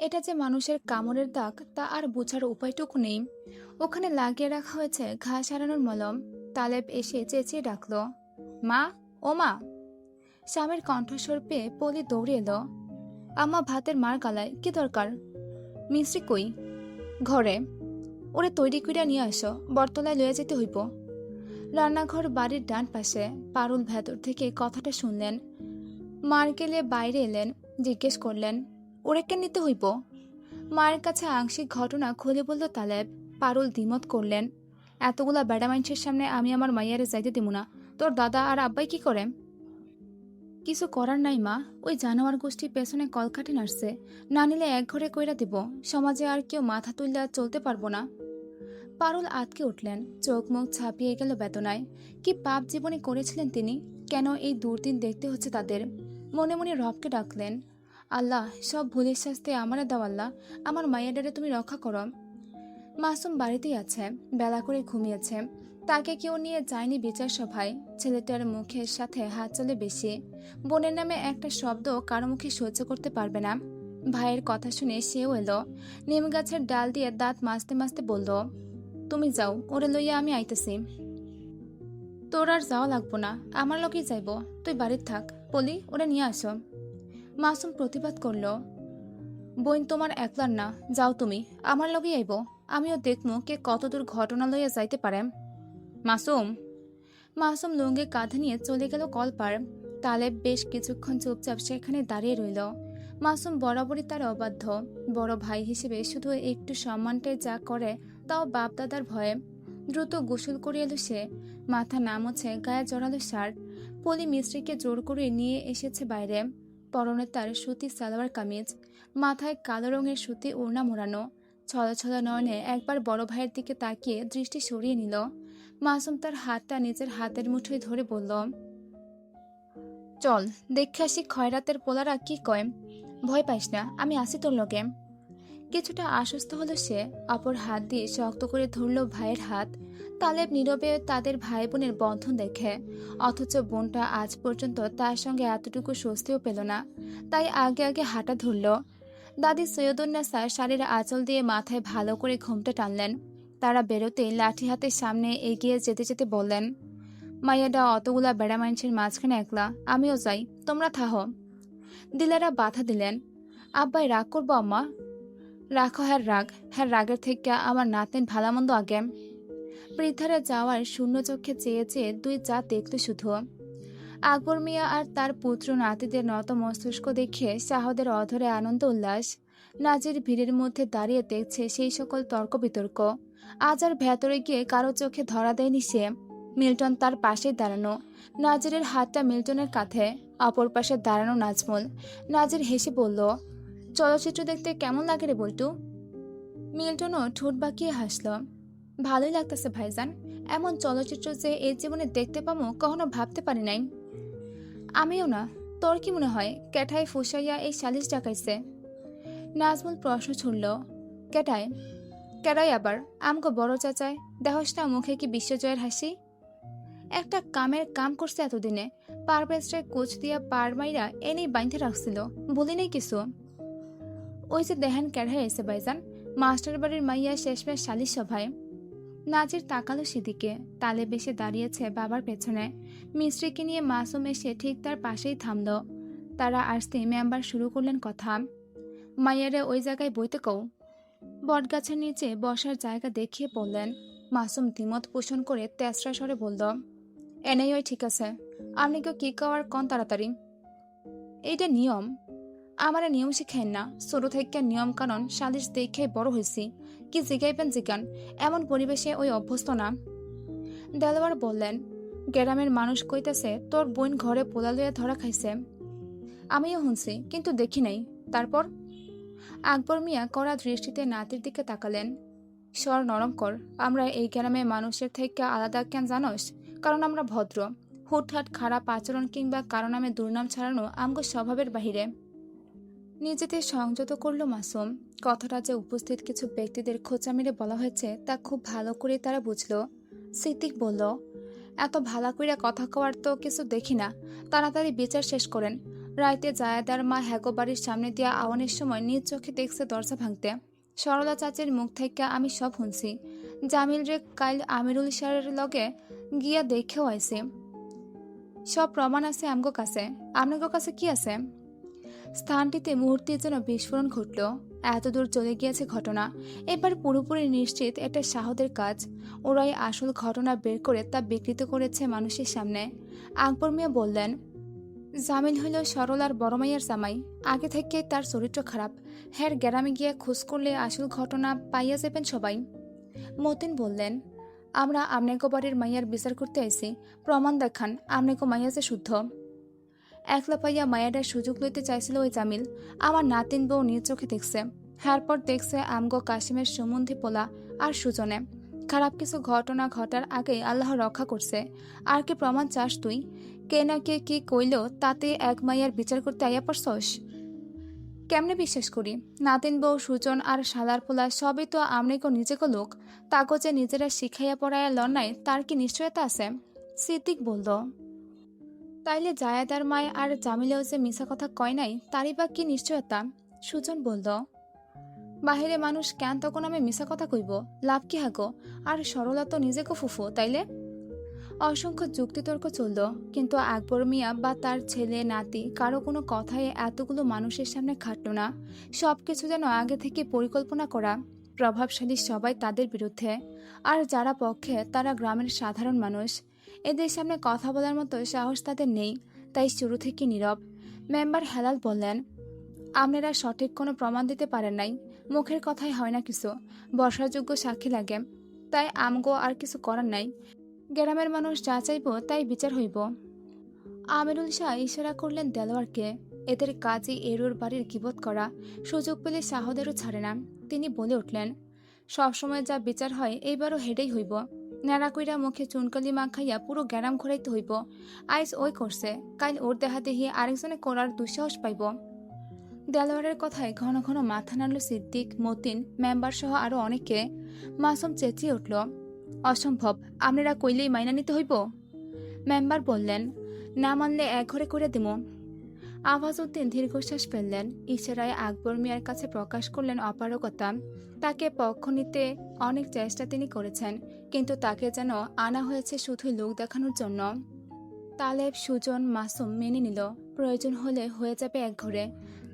এটা যে মানুষের কামড়ের দাগ তা আর বোঝার উপায়টুকু নেই। ওখানে লাগিয়ে রাখা হয়েছে ঘা সারানোর মলম। তালেব এসে চেঁচিয়ে ডাকল, মা, ও মা। স্বামীর কণ্ঠস্বর পেয়ে পলি দৌড়ে এলো। আম্মা ভাতের মার গালায়, কি দরকার? মিস্ত্রি কই? ঘরে। ওরে তৈরি কইরা নিয়ে আসো, বটতলায় লইয়া যেতে হইব। রান্নাঘর বাড়ির ডান পাশে। পারুল ভেতর থেকে কথাটা শুনলেন। মার গেলে বাইরে এলেন। জিজ্ঞেস করলেন, ওরে কেন নিতে হইব? মায়ের কাছে আংশিক ঘটনা খুলে বলল তালেব। পারুল দ্বিমত করলেন, এতগুলা বেড়া মানুষের সামনে আমি আমার মাইয়ারে যাইতে দিব না। তোর দাদা আর আব্বাই কি করে? কিছু করার নাই মা, ওই জানোয়ার গোষ্ঠী পেছনে কলকাঠি নাড়ছে। না নিলে এক ঘরে কইরা দিব। সমাজে আর কেউ মাথা তুললে চলতে পারবো না। পারুল আটকে উঠলেন। চোখ মুখ ছাপিয়ে গেল বেদনায়। কি পাপ জীবনে করেছিলেন তিনি? কেন এই দুর্দিন দেখতে হচ্ছে তাদের? মনে মনে রবকে ডাকলেন, আল্লাহ, সব ভুলের শাস্তি আমারে দাও আল্লাহ। আমার মায়ের ডারে তুমি রক্ষা করো। মাসুম বাড়িতেই আছে, বেলা করে ঘুমিয়েছে। তাকে কেউ নিয়ে যায়নি বিচার সভায়। ছেলেটার মুখের সাথে হাত চলে বেশি। বোনের নামে একটা শব্দ কারো মুখে সহ্য করতে পারবে না। ভাইয়ের কথা শুনে সেও এলো। নিম গাছের ডাল দিয়ে দাঁত মাজতে মাজতে বলল, তুমি যাও, ওরে লইয়া আমি আইতেছি। তোর আর যাওয়া লাগবো না, আমার লগেই যাইব। তুই বাড়ির থাক, বলি ওরা নিয়ে আসো। মাসুম প্রতিবাদ করলো, বোন তোমার একলার না, যাও তুমি, আমার লগেই আইব। আমিও দেখমু কে কতদূর ঘটনা লইয়া যাইতে পারে। মাসুম মাসুম লুঙ্গি কাঁধে নিয়ে চলে গেল কলপার। তালেব বেশ কিছুক্ষণ চুপচাপ সেখানে দাঁড়িয়ে রইল। মাসুম বরাবরই তার অবাধ্য। বড় ভাই হিসেবে শুধু একটু সম্মানটাই যা করে, তাও বাপদাদার ভয়ে। দ্রুত গোসল করে এলো সে। মাথা না মুছে গায়ে জড়ালো শার্ট। পলি মিস্ত্রিকে জোর করে নিয়ে এসেছে বাইরে। পরনে তার সুতি সালোয়ার কামিজ, মাথায় কালো রঙের সুতি ওড়না মোড়ানো। ছলছলা নয়নে একবার বড় ভাইয়ের দিকে তাকিয়ে দৃষ্টি সরিয়ে নিল। মাসুম তার হাতটা নিজের হাতের মুঠোয় ধরে বলল, চল দেখে আসি খয়রাতের পোলারা কি কয়। ভয় পাইস না, আমি আসি তোর লগে। কিছুটা আশ্বস্ত হলো সে। অপর হাত দিয়ে শক্ত করে ধরল ভাইয়ের হাত। তালেব নীরবে তাদের ভাই বোনের বন্ধন দেখে, অথচ বোনটা আজ পর্যন্ত তার সঙ্গে এতটুকু স্বস্তিও পেল না। তাই আগে আগে হাঁটা ধরল। দাদি সৈয়দুন্নেসা শাড়ির আঁচল দিয়ে মাথায় ভালো করে ঘোমটা টানলেন। তারা বেরোতেই লাঠি হাতে সামনে এগিয়ে যেতে যেতে বললেন, মাইয়াডা অতগুলা বেড়া মানুষের মাঝখানে একলা, আমিও যাই, তোমরা থাহো। দিলেরা বাধা দিলেন, আব্বাই রাগ করবো আম্মা। রাখো হ্যার রাগ, হ্যার রাগের থেকে আমার নাতেন ভালামন্দ আগে। বৃদ্ধারা যাওয়ার শূন্য চোখে চেয়ে চেয়ে দুই জাত দেখল শুধু। আকবর মিয়া আর তার পুত্র নাতিদের নত মস্তিষ্ক দেখে শাহদের অধরে আনন্দ উল্লাস। নাজির ভিড়ের মধ্যে দাঁড়িয়ে দেখছে সেই সকল তর্ক বিতর্ক। আজ আর ভেতরে গিয়ে কারো চোখে ধরা দেয়নি সে। মিল্টন তার পাশেই দাঁড়ানো। নাজিরের হাতটা মিল্টনের কাঁধে, অপর পাশে দাঁড়ানো নাজমুল। নাজির হেসে বলল, চলচ্চিত্র দেখতে কেমন লাগে রে বল্টু? মিল্টনও ঠোঁট বাঁকিয়ে হাসল, ভালোই লাগতেছে ভাইজান। এমন চলচ্চিত্র যে এই জীবনে দেখতে পাবো কখনো ভাবতে পারি নাই। আমিও না। তোর কি মনে হয় ক্যাঠাই ফুসাইয়া এই সালিশ ডাকাইছে? নাজমুল প্রশ্ন ছুড়ল, ক্যাটায়? কেডাই আবার? আমগো বড় চাচায়। দেহস না মুখে কি বিশ্বজয়ের হাসি? একটা কামের কাম করছে এতদিনে। পারভেজরে কোচ দিয়া পার মাইরা এনেই বাইন্ধে রাখছিল, বলি নেই কিছু। ওই যে দেহান কেডাই এসে ভাইজান, মাস্টার বাড়ির মাইয়া শেষমেশ সালিশ সভায়। নাজির তাকালো সেদিকে। তালে বেশে দাঁড়িয়েছে বাবার পেছনে। মিস্ত্রিকে নিয়ে মাসুম এসে ঠিক তার পাশেই থামল। তারা আসতে মেম্বার শুরু করলেন কথা। মাইয়ারে ওই জায়গায় বইতে কও। বটগাছের নিচে বসার জায়গা দেখিয়ে বললেন। মাসুম দ্বিমত পোষণ করে তেসরা স্বরে বলল, এনেই ওই ঠিক আছে। আপনি কেউ কি কওয়ার কন তাড়াতাড়ি। এইটা নিয়ম। আমারে নিয়ম শিখাইন না। ছোট থেকে নিয়ম কানুন সালিশ দেখে বড় হয়েছি। কি জিগাইবেন জিগান, এমন পরিবেশে ওই অভ্যস্ত না। দেলোয়ার বললেন, গ্রামের মানুষ কইতেছে তোর বোন ঘরে পোলা লইয়া ধরা খাইছে। আমিও শুনছি, কিন্তু দেখি নাই। তারপর? আকবর মিয়া কড়া দৃষ্টিতে নাতির দিকে তাকালেন। স্বর নরম কর। আমরা এই গ্রামে মানুষের থেকে আলাদা কেন জানোস? কারণ আমরা ভদ্র। হুটহাট খারাপ আচরণ কিংবা কারো নামে দুর্নাম ছাড়ানো আমগো স্বভাবের বাহিরে। নিজেদের সংযত করল মাসুম। কথাটা যে উপস্থিত কিছু ব্যক্তিদের খোঁচা মেরে বলা হয়েছে তা খুব ভালো করে তারা বুঝল। সিদ্দিক বলল, এত ভালা কইরা কথা কওয়ার তো কিছু দেখি না। তাড়াতাড়ি বিচার শেষ করেন। রাইতে জায়েদার মা হ্যাগো বাড়ির সামনে দিয়া আওয়ানের সময় নিজ চোখে দেখছে দরজা ভাঙতে। সরলা চাচির মুখ থেকে আমি সব শুনছি। জামিল রে কাইল আমিরুল ইশারের লগে গিয়া দেখেও আইছে। সব প্রমাণ আছে আমগো কাছে। আপনাগো কাছে কি আছে? স্থানটিতে মুহূর্তের যেন বিস্ফোরণ ঘটল। এতদূর চলে গিয়েছে ঘটনা। এবার পুরোপুরি নিশ্চিত এটা শাহদের কাজ। ওরাই আসল ঘটনা বের করে তা বিকৃত করেছে মানুষের সামনে। আকবর মিয়া বললেন, জামিল হইল সরলার বড় মাইয়ার জামাই। আগে থেকে তার চরিত্র খারাপ। হ্যার গ্রামে গিয়ে খোঁজ করলে আসল ঘটনা পাইয়া যাবেন সবাই। মতিন বললেন, আমরা আমনেগো বাড়ির মাইয়ার বিচার করতে আইছি। প্রমাণ দেখান আমনেগো মাইয়া যে শুদ্ধ। একলা পাইয়া মায়াডার সুযোগ লইতে চাইছিল ওই জামিল। আমার নাতিন বউ নিজ চোখে দেখছে। হ্যারপর দেখছে আমগো কাশিমের সম্বন্ধী পোলা আর সুজনে। খারাপ কিছু ঘটনা ঘটার আগে আল্লাহ রক্ষা করছে। আর কি প্রমাণ চাস তুই? কে না কে কি কইল তাতে এক মাইয়ার বিচার করতে আইয়া পড়ছস? কেমনে বিশ্বাস করি? নাতিন বউ সুজন আর শালার পোলা সবই তো আমনেকো নিজেকে লোক, তাকে যে নিজেরা শিখাইয়া পড়াইয়া লড়াই তার কি নিশ্চয়তা আছে? সিদ্দিক বলল। তাইলে জায়েদার মায় আর জামিলেও যে মিছা কথা কয় নাই তারই বা কি নিশ্চয়তা? সুজন বলল। বাহিরে মানুষ কেন তখন আমি মিছা কথা কইব, লাভ কি হাগো? আর সরলা তো নিজেকে ফুফু, তাইলে? অসংখ্য যুক্তিতর্ক চলল, কিন্তু আকবর মিয়া বা তার ছেলে নাতি কারো কোনো কথায় এতগুলো মানুষের সামনে খাটল না। সবকিছু যেন আগে থেকে পরিকল্পনা করা। প্রভাবশালী সবাই তাদের বিরুদ্ধে, আর যারা পক্ষে তারা গ্রামের সাধারণ মানুষ। এদের সামনে কথা বলার মতো সাহস তাদের নেই, তাই শুরু থেকে নীরব। মেম্বার হেলাল বললেন, আপনারা সঠিক কোনো প্রমাণ দিতে পারেন নাই, মুখের কথাই হয় না কিছু, বর্ষাযোগ্য সাক্ষী লাগে, তাই আমগো আর কিছু করার নাই। গ্রামের মানুষ যা চাইব তাই বিচার হইব। আমিরুল শাহ ইশারা করলেন দেলোয়ারকে। এদের কাজই এরুর বাড়ির গিবত করা, সুযোগ পেলে শাহদেরও ছাড়ে না। তিনি বলে উঠলেন, সবসময় যা বিচার হয় এইবারও হেডেই হইব। ন্যাড়া কইরা মুখে চুনকালি মাখাইয়া পুরো গ্যারাম ঘোরাইতে হইব। আইস ওই করছে, কাল ওর দেহা দেহি আরেকজনে করার দুঃসাহস পাইব। দেলোয়ারের কথায় ঘন ঘন মাথা নাড়ল সিদ্দিক, মতিন, মেম্বার সহ আরো অনেকে। মাসুম চেঁচিয়ে উঠল, অসম্ভব, আপনারা কইলেই মাইনা নিতে হইব। মেম্বার বললেন, না মানলে এক ঘরে করে দেব। আওয়াজউদ্দিন দীর্ঘশ্বাস ফেললেন, ইশারায় আকবর মিয়ার কাছে প্রকাশ করলেন অপারগতা। তাকে পক্ষ নিতে অনেক চেষ্টা তিনি করেছেন, কিন্তু তাকে যেন আনা হয়েছে শুধুই লোক দেখানোর জন্য। তালেব, সুজন, মাসুম মেনে নিল, প্রয়োজন হলে হয়ে যাবে এক ঘরে।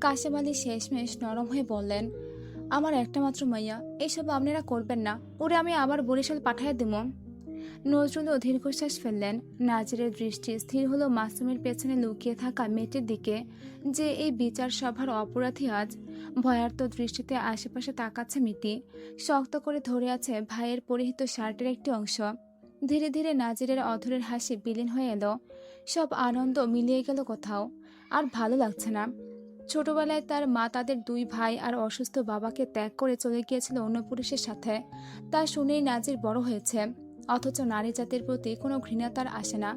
কাশেম আলী শেষমেশ নরম হয়ে বললেন, আমার একটা মাত্র মাইয়া, এইসব আপনারা করবেন না, ওরে আমি আবার বরিশাল পাঠাইয়া দেব। নজরুলও দীর্ঘশ্বাস ফেললেন। নাজিরের দৃষ্টি স্থির হলো মাসুমের পেছনে লুকিয়ে থাকা মেয়েটির দিকে, যে এই বিচার সভার অপরাধী আজ। ভয়ার্ত দৃষ্টিতে আশেপাশে তাকাচ্ছে মেয়েটি, শক্ত করে ধরে আছে ভাইয়ের পরিহিত শার্টের একটি অংশ। ধীরে ধীরে নাজিরের অধরের হাসি বিলীন হয়ে এলো, সব আনন্দ মিলিয়ে গেল কোথাও। আর ভালো লাগছে না। ছোটবেলায় তার মা তাদের দুই ভাই আর অসুস্থ বাবাকে ত্যাগ করে চলে গিয়েছিল অন্য পুরুষের সাথে। তা শুনেই নাজির বড় হয়েছে, অথচ নারী জাতির প্রতি কোনো ঘৃণা তার আসে না।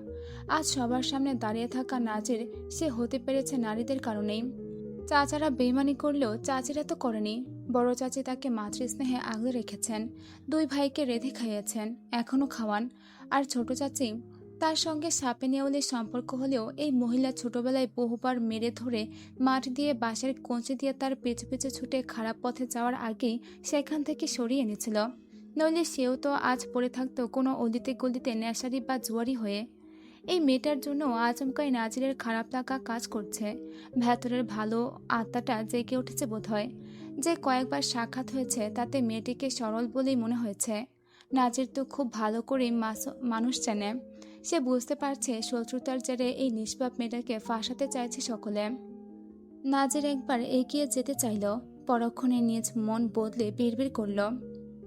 আজ সবার সামনে দাঁড়িয়ে থাকা নাজির সে হতে পেরেছে নারীদের কারণেই। চাচারা বেইমানি করলেও চাচিরা তো করেনি। বড় চাচি তাকে মাতৃস্নেহে আগলে রেখেছেন, দুই ভাইকে রেঁধে খাইয়েছেন, এখনো খাওয়ান। আর ছোট চাচি, তার সঙ্গে সাপে নেউলের সম্পর্ক হলেও এই মহিলা ছোটবেলায় বহুবার মেরে ধরে মাঠ দিয়ে বাঁশের কঞ্চি দিয়ে তার পেছু পেছু ছুটে খারাপ পথে যাওয়ার আগেই সেখান থেকে সরিয়ে এনেছিল। নইলে সেও তো আজ পড়ে থাকতো কোনো অলিতে গলিতে নেশারি বা জুয়ারি হয়ে। এই মেয়েটার জন্য আচমকাই নাজিরের খারাপ লাগা কাজ করছে। ভেতরের ভালো আত্মাটা জেগে উঠেছে বোধহয়। যে কয়েকবার সাক্ষাৎ হয়েছে তাতে মেয়েটিকে সরল বলেই মনে হয়েছে। নাজির তো খুব ভালো করেই মানুষ চেনে। সে বুঝতে পারছে শত্রুতার জেরে এই নিষ্পাপ মেয়েটাকে ফাঁসাতে চাইছে সকলে। নাজির একবার এগিয়ে যেতে চাইল, পরক্ষণে নিজ মন বদলে বিড়বিড় করল,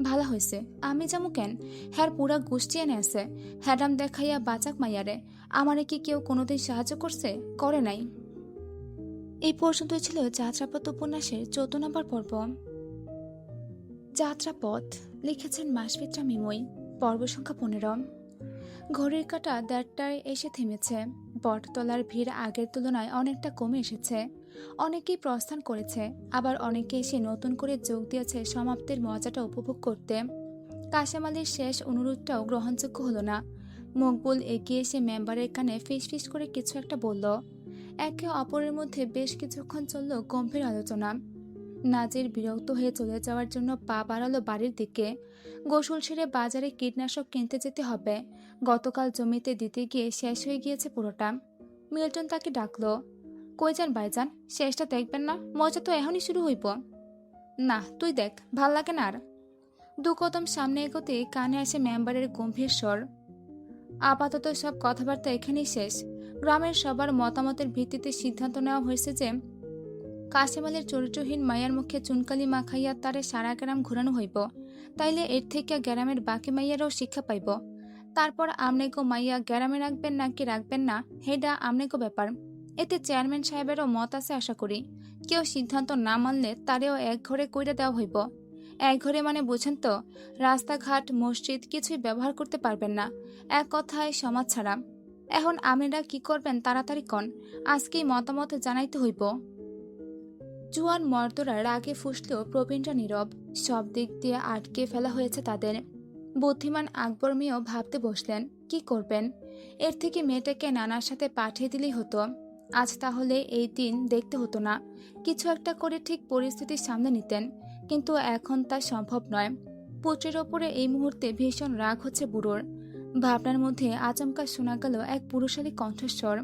ভালো হয়েছে আমি যামু কেন, হ্যার পুরা গোষ্ঠী এনে আছে, হ্যাডাম দেখাইয়া বাঁচাক মাইয়ারে। আমারে কি কেউ কোনোদিন সাহায্য করছে? করে নাই। এই পর্যন্তই ছিল যাত্রাপথ উপন্যাসের 14 নম্বর পর্ব। যাত্রাপথ লিখেছেন মাসফিত্রা মিমই, পর্ব সংখ্যা 15। ঘড়ির কাঁটা 1:30টায় এসে থেমেছে। বটতলার ভিড় আগের তুলনায় অনেকটা কমে এসেছে। অনেকেই প্রস্থান করেছে, আবার অনেকে এসে নতুন করে যোগ দিয়েছে সমাপ্তির মজাটা উপভোগ করতে। কাশেম আলীর শেষ অনুরোধটাও গ্রহণযোগ্য হলো না। মকবুল এগিয়ে এসে মেম্বারের কানে ফিস করে কিছু একটা বলল। একে অপরের মধ্যে বেশ কিছুক্ষণ চলল গম্ভীর আলোচনা। নাজির বিরক্ত হয়ে চলে যাওয়ার জন্য পা বাড়ালো বাড়ির দিকে। গোসল সেরে বাজারে কীটনাশক কিনতে যেতে হবে, গতকাল জমিতে দিতে গিয়ে শেষ হয়ে গিয়েছে পুরোটা। মিল্টন তাকে ডাকলো, কই যান ভাইজান, শেষটা দেখবেন না? মজা তো এখনই শুরু হইব। না তুই দেখ, ভাল লাগে না আর। দু কদম সামনে এগোতে কানে আসে মেম্বারের গম্ভীর স্বর, আপাতত সব কথাবার্তা এখানেই শেষ। গ্রামের সবার মতামতের ভিত্তিতে সিদ্ধান্ত নেওয়া হয়েছে যে কাশেম আলীর চরিত্রহীন মাইয়ার মুখে চুনকালি মাখাইয়া তারে সারা গ্রাম ঘুরানো হইব। তাইলে এর থেকে গ্রামের বাকি মাইয়ারাও শিক্ষা পাইব। তারপর আমনেগো মাইয়া গ্রামে রাখবেন নাকি রাখবেন না, হেডা আমনেগো ব্যাপার। এতে চেয়ারম্যান সাহেবেরও মত আছে আশা করি। কেউ সিদ্ধান্ত না মানলে তারেও এক ঘরে কইরা দেওয়া হইব। এক ঘরে মানে বুঝেন তো, রাস্তাঘাট মসজিদ কিছুই ব্যবহার করতে পারবেন না, এক কথায় সমাজ ছাড়া। এখন আপনারা কি করবেন তাড়াতাড়ি কন, আজকেই মতামত জানাইতে হইব। জুয়ান মর্দরা রাগে ফুঁসলেও প্রবীণরা নীরব। সব দিক দিয়ে আটকে ফেলা হয়েছে তাদের। বুদ্ধিমান আকবর মেয়েও ভাবতে বসলেন কি করবেন। এর থেকে মেয়েটাকে নানার সাথে পাঠিয়ে দিলেই হতো। আজ তাহলে এই দিন দেখতে হতো না। কিছু একটা করে ঠিক পরিস্থিতির সামনে নিতেন, কিন্তু এখন তা সম্ভব নয়। পুত্রের ওপরে এই মুহূর্তে ভীষণ রাগ হচ্ছে বুড়োর। ভাবনার মধ্যে আচমকা শোনা গেল এক পুরুষালী কণ্ঠস্বর।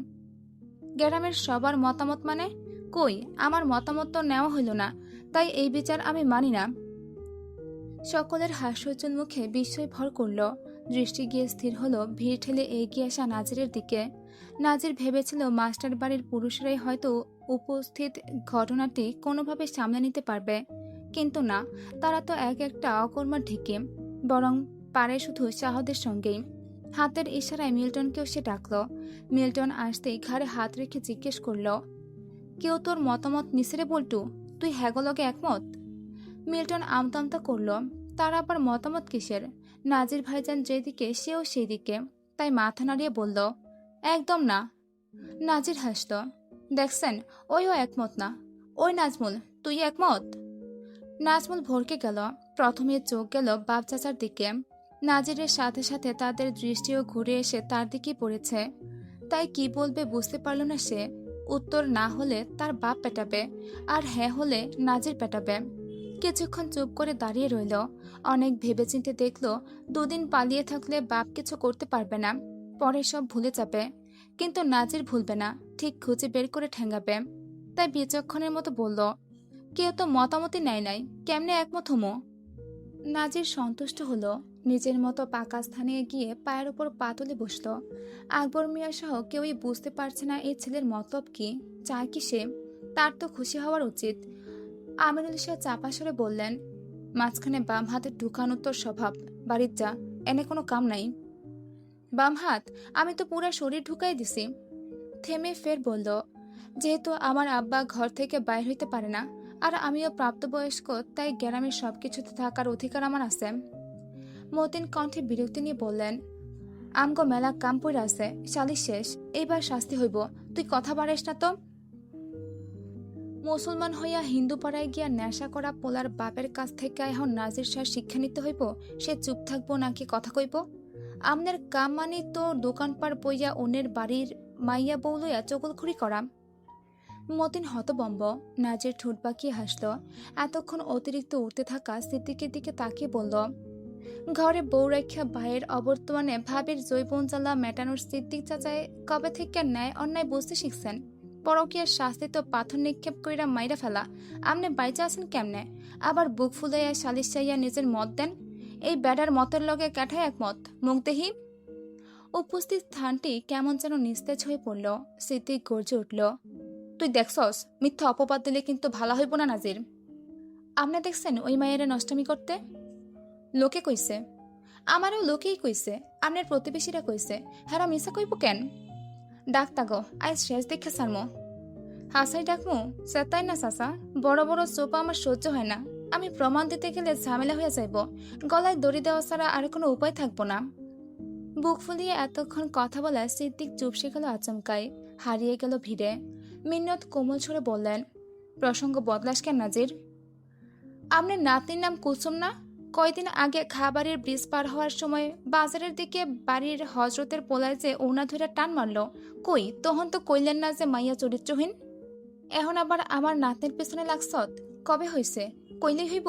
গ্রামের সবার মতামত মানে? কই, আমার মতামত তো নেওয়া হইল না, তাই এই বিচার আমি মানি না। সকলের হাস্যোজ্জ্বল মুখে বিস্ময় ভর করল। দৃষ্টি গিয়ে স্থির হলো ভিড় ঠেলে এগিয়ে আসা নাজিরের দিকে। নাজির ভেবেছিল মাস্টার বাড়ির পুরুষরাই হয়তো উপস্থিত ঘটনাটি কোনোভাবে সামলে নিতে পারবে, কিন্তু না, তারা তো এক একটা অকর্মার ঢেকে, বরং পারে শুধু শাহদের সঙ্গেই। হাতের ইশারায় মিল্টনকেও সে ডাকল। মিল্টন আসতেই ঘাড়ে হাত রেখে জিজ্ঞেস করল, কেউ তোর মতামত নিছে রে বল্টু? তুই হ্যাগলগে একমত? মিল্টন আমতামতা করল, তার আবার মতামত কিসের? নাজির ভাইজান যেদিকে সেও সেই দিকে, তাই মাথা নাড়িয়ে বলল, একদম না। নাজির হাসল, দেখছেন, ওইও একমত না। ওই নাজমুল, তুই একমত? নাজমুল ভরকে গেল। প্রথমে চোখ গেল বাপ চাচার দিকে। নাজিরের সাথে সাথে তাদের দৃষ্টিও ঘুরে এসে তার দিকেই পড়েছে। তাই কি বলবে বুঝতে পারল না সে। উত্তর না হলে তার বাপ পেটাবে, আর হ্যাঁ হলে নাজির পেটাবে। কিছুক্ষণ চুপ করে দাঁড়িয়ে রইল। অনেক ভেবেচিন্তে দেখল দুদিন পালিয়ে থাকলে বাপ কিছু করতে পারবে না, পরে সব ভুলে যাবে। কিন্তু নাজির ভুলবে না, ঠিক খুঁজে বের করে ঠেঙ্গাবে। তাই বিচক্ষণের মতো বলল, কেউ তো মতামতই নেয় নাই, কেমনে একমত হমো? নাজির সন্তুষ্ট হলো। নিজের মতো পাকা স্থানে গিয়ে পায়ের উপর পা তুলে বসল। আকবর মিয়া সহ কেউই বুঝতে পারছে না এই ছেলের মতলব কি, চায় কি সে। তার তো খুশি হওয়ার উচিত। আমিনুল শাহ চাপা সরে বললেন, মাঝখানে বাম হাতে ঢুকানো তোর স্বভাব, বাড়ির যা, এনে কোনো কাম নাই। বাম হাত? আমি তো পুরা শরীর ঢুকাই দিছি। থেমে ফের বলল, যেহেতু আমার আব্বা ঘর থেকে বাইর হইতে পারে না, আর আমিও প্রাপ্তবয়স্ক, তাই গ্রামের সবকিছুতে থাকার অধিকার আমার আছে। মতিন কণ্ঠে বিরক্তি নিয়ে বললেন, আমগো মেলা কাম পড়ে আছে, সালিশ শেষ, এইবার শাস্তি হইব, তুই কথা বাড়াইস না তো। মুসলমান হইয়া হিন্দু পাড়ায় গিয়া নেশা করা পোলার বাপের কাছ থেকে এখন নাজির শাহ শিক্ষা নিতে হইব, সে চুপ থাকবো নাকি কথা কইব? আমনের কাম মানি তো দোকানপাট বইয়া অন্যের বাড়ির মাইয়া বউ লইয়া চকলখুরি করা। মতিন হতবম্ব। নাজির ঠোঁট বাঁকিয়ে হাসল। এতক্ষণ অতিরিক্ত উঠতে থাকা সিদ্দিকের দিকে তাকিয়ে বলল, ঘরে বউ রেখা ভাইয়ের অবর্তমানে ভাবের জৈবন জ্বালা মেটানোর সিদ্দিক চাচায় কবে থেকে ন্যায় অন্যায় বুঝতে শিখছেন? পরকীয়ার শাস্তি তো পাথর নিক্ষেপ কইরা মাইরা ফেলা। আমনে বাইচা আছেন কেমনে? আবার বুক ফুলাইয়া সালিশ চাইয়া নিজের মত দেন। এই বেডার মতের লগে ক্যাঠায় একমত, মুখদেহি। উপস্থিত স্থানটি কেমন যেন নিস্তেজ হয়ে পড়ল। সিদ্দিক গর্জে উঠল, তুই দেখছস, মিথ্যা অপবাদ দিলে কিন্তু ভালো হইব না নাজির। আপনি দেখছেন ওই মায়েরা নষ্টমী করতে? লোকে কইছে। আমারও লোকেই কইছে, আপনার প্রতিবেশীরা কইছে, হ্যাঁ মিশা কইব কেন? ডাক্তা গো, আজ শেষ দেখে সারমো। হাসাই ডাকমু? সেতাই না চাচা, বড় বড় চোপা আমার সহ্য হয় না। আমি প্রমাণ দিতে গেলে ঝামেলা হয়ে যাইব, গলায় দড়ি দেওয়া ছাড়া আর কোনো উপায় থাকবো না। বুক ফুলিয়ে এতক্ষণ কথা বলা সিদ্দিক চুপসে গেল আচমকাই, হারিয়ে গেল ভিড়ে। মিন্নত কোমল ছড়ে বললেন, প্রসঙ্গ বদলাস কেন নাজির? আপনার নাতনির নাম কুলসুম না? কয়দিন আগে খাবারের ব্রিজ পার হওয়ার সময় বাজারের দিকে বাড়ির হজরতের পোলায় যে ওনা ধরে টান মারল, কই তখন তো কইলেন না যে মাইয়া চরিত্রহীন। এখন আবার আমার নাতনির পেছনে লাগছত, কবে হইছে? কইলেই হইব?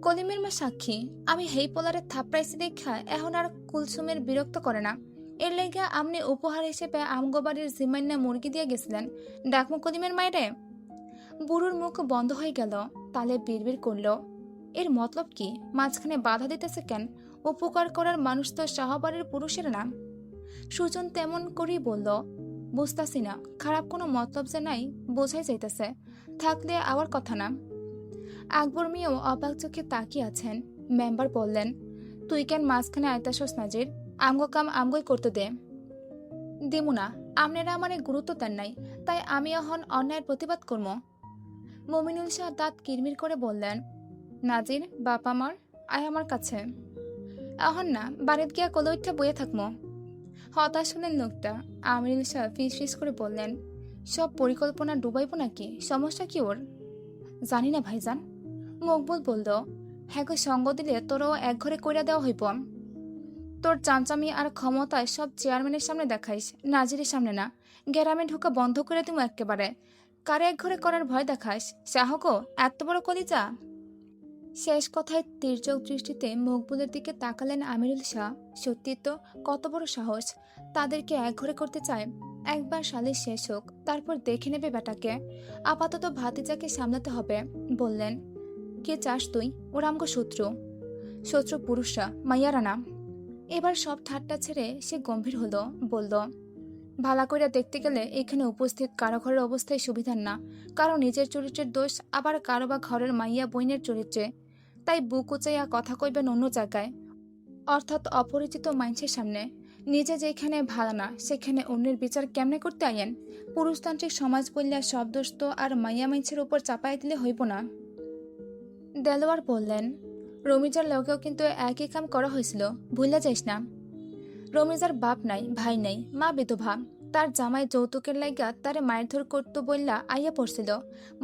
কলিমের মা সাক্ষী, আমি হেই পোলারে থাপড়াইছি দেখা এখন আর কুলসুমের বিরক্ত করে না। এর লেগে আপনি উপহার হিসেবে আমগো বাড়ির জিমাইন্না মুরগি দিয়ে গেছিলেন, ডাকমু কলিমের মায়েরে। বুড়োর মুখ বন্ধ হয়ে গেল, তালে বিড়বিড় করল, এর মতলব কি? মাঝখানে বাধা দিতেছে কেন? উপকার করার মানুষ তো শাহবাড়ির পুরুষের নাম। সুজন তেমন করেই বলল, বুঝতাছি না, খারাপ কোনো মতলব যে নাই বোঝাই যাইতেছে, থাকলে আবার কথা না। আকবর মিয়াও অবাক চোখে তাকিয়ে আছেন। মেম্বার বললেন, তুই কেন মাঝখানে আইতাসস নাজির? আমগো কাম আমগোই করতে দে। দিমু না, আপনারা আমারে গুরুত্ব দেন নাই, তাই আমি এখন অন্যায়ের প্রতিবাদ করবো। মমিনুল শাহ দাঁত কিরমির করে বললেন, নাজির বাপ আমার, আয় আমার কাছে। এখন না, বাড়িতে গিয়া কোলে উঠে বইয়ে থাকবো। হতাশ হলেন লোকটা। আমিনুল শাহ ফিস ফিস করে বললেন, সব পরিকল্পনা ডুবাইব নাকি? সমস্যা কি ওর? জানি না ভাইজান। মকবুল বলল, হ্যাঁ গো, সঙ্গ দিলে তোরও এক ঘরে কইরা দেওয়া হইব। তোর চামচামি আর ক্ষমতায় সব চেয়ারম্যানের সামনে দেখাইস, নাজিরের সামনে না। গ্রামে ঢোকা বন্ধ করে দিমু একেবারে। কারে এক ঘরে করার ভয় দেখাস? সাহকো এত বড় কলিজা! শেষ কথায় তীর্যক দৃষ্টিতে মকবুলের দিকে তাকালেন আমিরুল শাহ। সত্যি তো, কত বড় সাহস! তাদেরকে একঘরে করতে চায়। একবার সালিশ শেষ হোক, তারপর দেখে নেবে বেটাকে। আপাতত ভাতিজাকে সামলাতে হবে। বললেন, কে চাস তুই? ওরা আমগো শত্রু। শত্রু পুরুষরা, মাইয়ারা না। এবার সব ঠাট্টা ছেড়ে সে গম্ভীর হলো, বলল, ভালা কইরা দেখতে গেলে এখানে উপস্থিত কারো ঘরের অবস্থায় সুবিধার না। কারো নিজের চরিত্রের দোষ, আবার কারো বা ঘরের মাইয়া বইনের চরিত্রে। তাই বুক উচাইয়া কথা কইবেন অন্য জায়গায়, অর্থাৎ অপরিচিত মানুষের সামনে। নিজে যেখানে ভালো না, সেখানে অন্যের বিচার কেমনে করতে আইয়েন? পুরুষতান্ত্রিক সমাজ বললে সব দোষ তো আর মাইয়া মাইনছের উপর চাপাই দিলে হইব না। দেলোয়ার বললেন, রমিজার লগেও কিন্তু একই কাম করা হয়েছিল, ভুলে যাইস না। রমিজার বাপ নাই, ভাই নাই, মা বিধবা। তার জামাই যৌতুকের লাইগা তারে মায়ের ধর করতো বললা আইয়া পড়ছিল।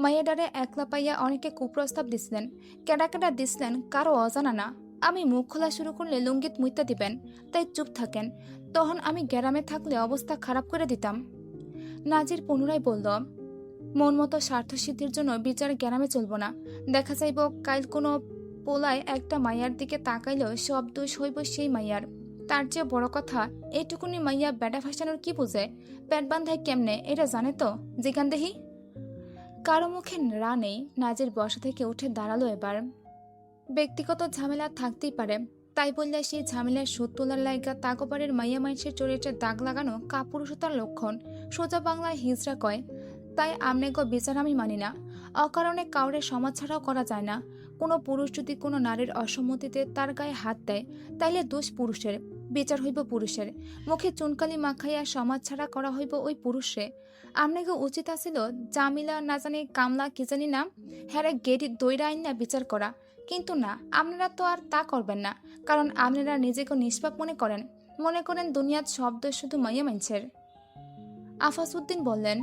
মাইয়াডারে একলা পাইয়া অনেকে কুপ্রস্তাব দিছিলেন। কেডা কেডা দিছিলেন কারো অজানা না। আমি মুখ খোলা শুরু করলে লুঙ্গিত মুইতা দিবেন, তাই চুপ থাকেন। তখন আমি গ্রামে থাকলে অবস্থা খারাপ করে দিতাম। নাজির পুনরায় বলল, মন মতো স্বার্থ সিদ্ধির জন্য বিচার গ্রামে চলব না। দেখা যাইব কাল কোনো পোলায় একটা মাইয়ার দিকে তাকাইলেও সব দোষ হইব সেই মাইয়ার। তার চেয়ে বড় কথা, এইটুকুনি মাইয়া বেটা ফাঁসানোর কি বুঝে? পেট বান্ধায় কেমনে এটা জানে তো? জিগান দেহি। কারো মুখে রা নেই। নাজির বসা থেকে উঠে দাঁড়ালো এবার। ব্যক্তিগত ঝামেলা থাকতেই পারে, তাই বললে সেই ঝামেলার সুদ তোলার লাইগা তাকোপারের মাইয়া মাইনসের চরিত্রে দাগ লাগানো কাপুরুষতার লক্ষণ। সোজা বাংলায় হিজড়া কয়। তাই আমনেগো বিচার আমি মানি না। অকারণে কাউরে সমাজ ছাড়াও করা যায় না। কোনো পুরুষ যদি কোনো নারীর অসম্মতিতে তার গায়ে হাত দেয়, তাইলে দোষ পুরুষের, বিচার হইব পুরুষের। মুখে চুনকালি মাখাইয়া সমাজ ছাড়া করা হইব ওই পুরুষে। আমনেগো উচিত আছিল জামিলা না জানি কামলা কি জানি নাম, হ্যারে গেড়ি দইরা আইন না বিচার করা। কিন্তু না, আপনারা তো আর তা করবেন না। কারণ আপনারা নিজেকে নিষ্পাপ মনে করেন দুনিয়ার সব দোষ শুধু মাইয়া মাইনছের। আফাসউদ্দিন বললেন,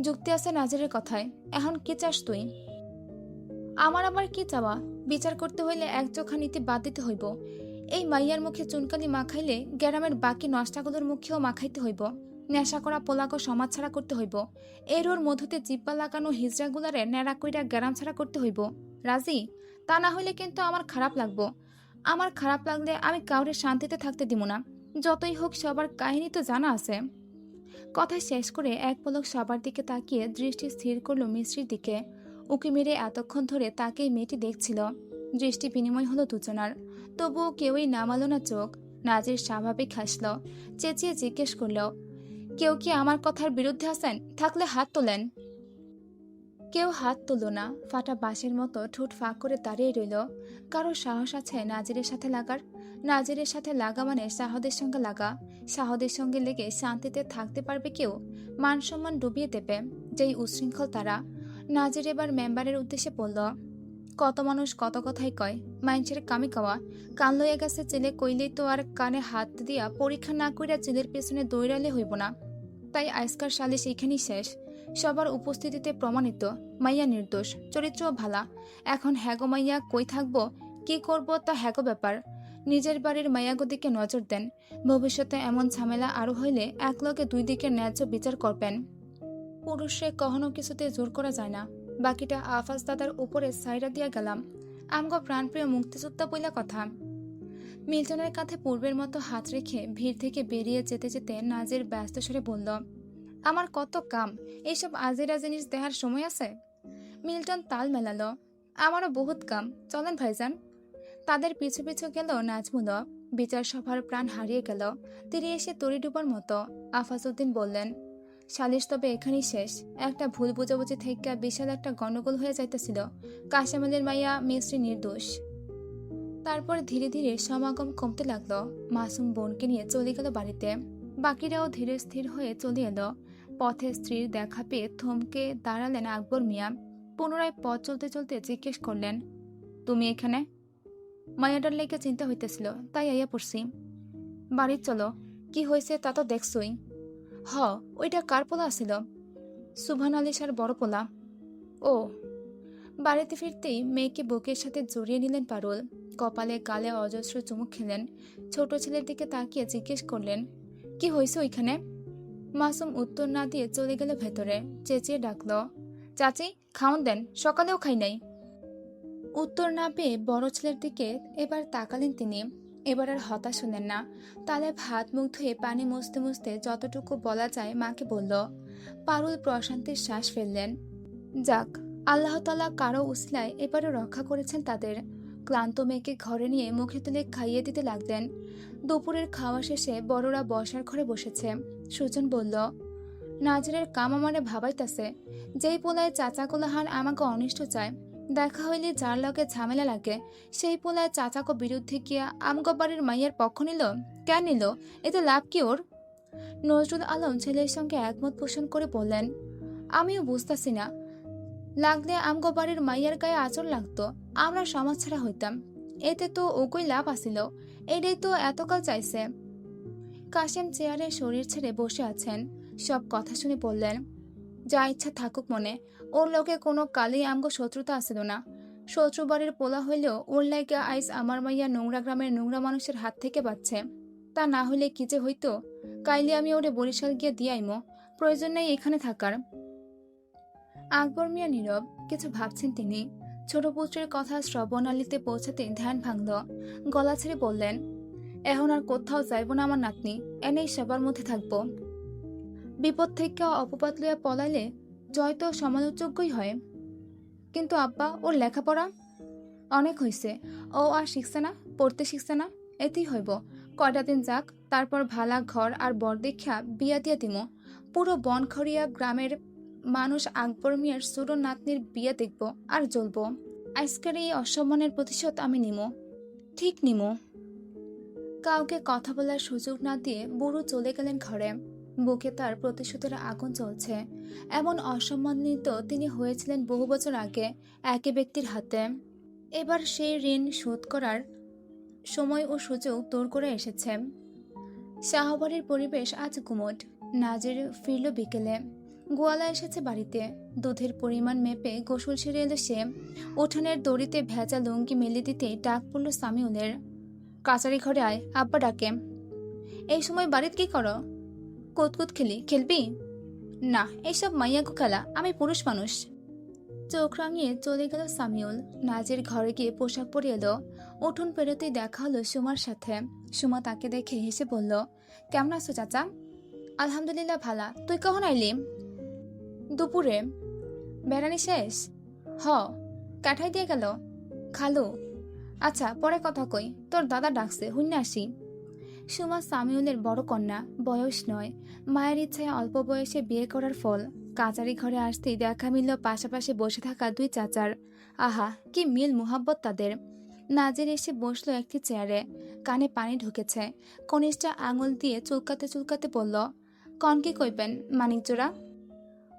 যুক্তি আছে নাজিরের কথায়। এখন কি চাস তুই? আমার আবার কি চাওয়া? বিচার করতে হইলে এক চোখা নীতি বাদ দিতে হইব। এই মাইয়ার মুখে চুনকালি মাখাইলে গ্রামের বাকি নষ্টাগুলোর মুখেও মাখাইতে হইব। নেশা করা পোলাকো সমাজ ছাড়া করতে হইব। এর ওর মধুতে জিব্বা লাগানো হিজড়াগুলারে ন্যাড়া কইরা গ্রাম ছাড়া করতে হইব। রাজি? তা না হইলে কিন্তু আমার খারাপ লাগবো। আমার খারাপ লাগলে আমি কাউরে শান্তিতে থাকতে দিব না। যতই হোক সবার কাহিনী তো জানা আছে। কথা শেষ করে এক পলক সবার দিকে তাকিয়ে দৃষ্টি স্থির করল মিশ্রির দিকে। উকি মেরে এতক্ষণ ধরে তাকেই মেয়েটি দেখছিল। দৃষ্টি বিনিময় হলো দুজনার, তবুও কেউই নামালো না চোখ। নাজির স্বাভাবিক হাসল, চেঁচিয়ে জিজ্ঞেস করল, কেউ কি আমার কথার বিরুদ্ধে আছেন? থাকলে হাত তোলেন। কেউ হাত তুলল না। ফাটা বাঁশের মতো ঠোঁট ফাঁক করে দাঁড়িয়ে রইল। কারো সাহস আছে নাজিরের সাথে লাগার? নাজিরের সাথে লাগা মানে শাহদের সঙ্গে লাগা। শাহদের সঙ্গে লেগে শান্তিতে থাকতে পারবে কেউ? মান সম্মান ডুবিয়ে দেবে যেই উশৃঙ্খল তারা। নাজির এবার মেম্বারের উদ্দেশ্যে বলল, কত মানুষ কত কথাই কয়, মাইনছের কামি কাওয়া। কান লইয়া গেছে চেলে কইলেই তো আর কানে হাত দিয়া পরীক্ষা না কইরা চেলের পেছনে দৌড়ালে হইব না। তাই আজকার সালিশ এইখানেই শেষ। সবার উপস্থিতিতে প্রমাণিত মাইয়া নির্দোষ, চরিত্রও ভালা। এখন হ্যাগো মাইয়া কই থাকবো, কি করব তা হ্যাগো ব্যাপার। নিজের বাড়ির মাইয়াগো দিকে নজর দেন। ভবিষ্যতে এমন ঝামেলা আরো হইলে একলগে দুই দিকের ন্যায্য বিচার করবেন। পুরুষে কখনো কিছুতে জোর করা যায় না। বাকিটা আফাজ দাদার উপরে সাইরা দিয়া গেলাম। আমগো প্রাণপ্রিয় মুক্তিযোদ্ধা বইলা কথা। মিল্টনের কাঁধে পূর্বের মতো হাত রেখে ভিড় থেকে বেরিয়ে যেতে যেতে নাজির ব্যস্ত স্বরে বলল, আমার কত কাম, এইসব আজিরা জিনিস দেখার সময় আছে? মিল্টন তাল মেলালো, আমারও বহুত কাম, চলেন ভাইজান। তাদের পিছু পিছু গেল নাজমুল। বিচার সভার প্রাণ হারিয়ে গেল। তিনি এসে তরি ডুবার মতো। আফাজউদ্দিন বললেন, সালিশ তবে এখানেই শেষ। একটা ভুল বুঝাবুঝি থেকে বিশাল একটা গন্ডগোল হয়ে যাইতেছিল। কাশেম আলীর মাইয়া মিস্ত্রি নির্দোষ। তারপর ধীরে ধীরে সমাগম কমতে লাগলো। মাসুম বোনকে নিয়ে চলে গেল বাড়িতে। বাকিরাও ধীরে স্থির হয়ে চলে এলো। পথে স্ত্রীর দেখা পেয়ে থমকে দাঁড়ালেন আকবর মিয়া। পুনরায় পথ চলতে চলতে জিজ্ঞেস করলেন, তুমি এখানে? মায়াডার লেগে চিন্তা হইতেছিল, তাই আইয়া পড়ছি। বাড়ি চলো, কি হয়েছে তা তো দেখছই। হ, ওইটা কার পোলা আসিল? সুবহান আলিশার বড় পোলা। ও। বাড়িতে ফিরতেই মেয়েকে বুকের সাথে জড়িয়ে নিলেন পারুল। কপালে গালে অজস্র চুমুক খেলেন। ছোট ছেলের দিকে তাকিয়ে জিজ্ঞেস করলেন, কি হয়েছে ওইখানে? মাসুম উত্তর না দিয়ে চলে গেল ভেতরে। চেঁচিয়ে ডাকল, চাচি খাওন দেন, সকালেও খাই নাই। উত্তর না পেয়ে বড় ছেলের দিকে এবার তাকালেন তিনি। এবার আর হতাশ হলেন না। তালে ভাত মুখ ধুয়ে পানি মুছতে মুছতে যতটুকু বলা যায় মাকে বলল। পারুল প্রশান্তির শ্বাস ফেললেন। যাক, আল্লাহ তাআলা কারো উসিলায় এবারও রক্ষা করেছেন তাদের। ক্লান্ত মেয়েকে ঘরে নিয়ে মুখে তুলে খাইয়ে দিতে লাগলেন। দুপুরের খাওয়া শেষে বড়রা বসার ঘরে বসেছে। সুজন বলল, নাজরের কাম আমারে ভাবাইতাছে। যেই পোলায় চাচা কোলাহান আমাকে অনিষ্ট চায়, দেখা হইলে যার লগে ঝামেলা লাগে, সেই পোলায় চাচাকে বিরুদ্ধে গিয়া আমগো বাড়ির মাইয়ের পক্ষ নিল। কেন নিল? এতে লাভ কি ওর? নজরুল আলম ছেলের সঙ্গে একমত পোষণ করে বললেন, আমিও বুঝতাছি না। লাগলে আমগো বাড়ির মাইয়ার গায়ে আচর লাগতো, আমরা সমাজ ছাড়া হইতাম। এতে তো ওকই লাভ আসিল, এটাই তো এতকাল চাইছে। কাশেম চেয়ারে শরীর ছেড়ে বসে আছেন। সব কথা শুনে বললেন, যা ইচ্ছা থাকুক মনে, ওর লোকে কোনো কালেই আমগো শত্রুতা আসিল না। শত্রু বাড়ির পোলা হইলেও ওর লাগে আইস আমার মাইয়া নোংরা গ্রামের নোংরা মানুষের হাত থেকে বাঁচছে। তা না হইলে কি যে হইতো, কাইলে আমি ওরে বরিশাল গিয়ে দিয়াইমো, প্রয়োজন নেই এখানে থাকার। আকবর মিয়া নীরব, কিছু ভাবছেন তিনি। ছোট পুত্রের কথা শ্রবণালীতে পৌঁছাতে ধ্যান ভাঙল। গলা ছেড়ে বললেন, এখন আর কোথাও যাইব না আমার নাতনি, এনেই সবার মধ্যে থাকবো। বিপদ থেকে অপবাদ লইয়া পলাইলে জয় তো সমালোচকই হয়। কিন্তু আব্বা, ওর লেখাপড়া অনেক হইছে, ও আর শিখছে না, পড়তে শিখছে না, এতেই হইব। কয়টা দিন যাক, তারপর ভালা ঘর আর বর দেখা বিয়া দিয়া দিম। পুরো বনখড়িয়া গ্রামের মানুষ আকবর মিয়ার ছোট নাতনির বিয়ে দেখব আর জ্বলব। আজকের এই অসম্মানের প্রতিশোধ আমি নিম, ঠিক নিম। কাউকে কথা বলার সুযোগ না দিয়ে বুড়ো চলে গেলেন ঘরে। বুকে তার প্রতিশোধের আগুন চলছে। এমন অসম্মানিত তিনি হয়েছিলেন বহু বছর আগে একই ব্যক্তির হাতে। এবার সেই ঋণ শোধ করার সময় ও সুযোগ দূর করে এসেছে। শাহবাড়ির পরিবেশ আজ গুমট। নাজির ফিরল বিকেলে। গোয়ালা এসেছে বাড়িতে। দুধের পরিমাণ মেপে গোসল সেরে এলো সে। উঠানের দড়িতে ভেজা লুঙ্গি মেলে দিতে ডাক পড়ল সামিউলের। কাচারি ঘরে আয়, আব্বা ডাকে। এই সময় বাড়িতে কি করো? কুতকুত খেলবি? না, এইসব মাইয়াগো খেলা, আমি পুরুষ মানুষ। চোখ রাঙিয়ে চলে গেল সামিউল। নাজের ঘরে গিয়ে পোশাক পরে এলো। উঠোন পেরোতেই দেখা হলো সুমার সাথে। সুমা তাকে দেখে হেসে বলল, কেমন আছো চাচা? আলহামদুলিল্লাহ ভালা, তুই কখন আইলি? দুপুরে। বেড়ানি শেষ? হ। কাঠাই দিয়ে গেল খালু? আচ্ছা, পরে কথা কই, তোর দাদা ডাকছে, হুইন্না আসি। সুমা সামিউলের বড় কন্যা, বয়স নয়। মায়ের ইচ্ছায় অল্প বয়সে বিয়ে করার ফল। কাচারি ঘরে আসতেই দেখা মিলল পাশাপাশি বসে থাকা দুই চাচার। আহা, কি মিল মুহাব্বত তাদের। নাজির এসে বসলো একটি চেয়ারে। কানে পানি ঢুকেছে। কনিষ্ঠা আঙুল দিয়ে চুলকাতে চুলকাতে বলল, কন কি কইবেন মানিকজোড়া?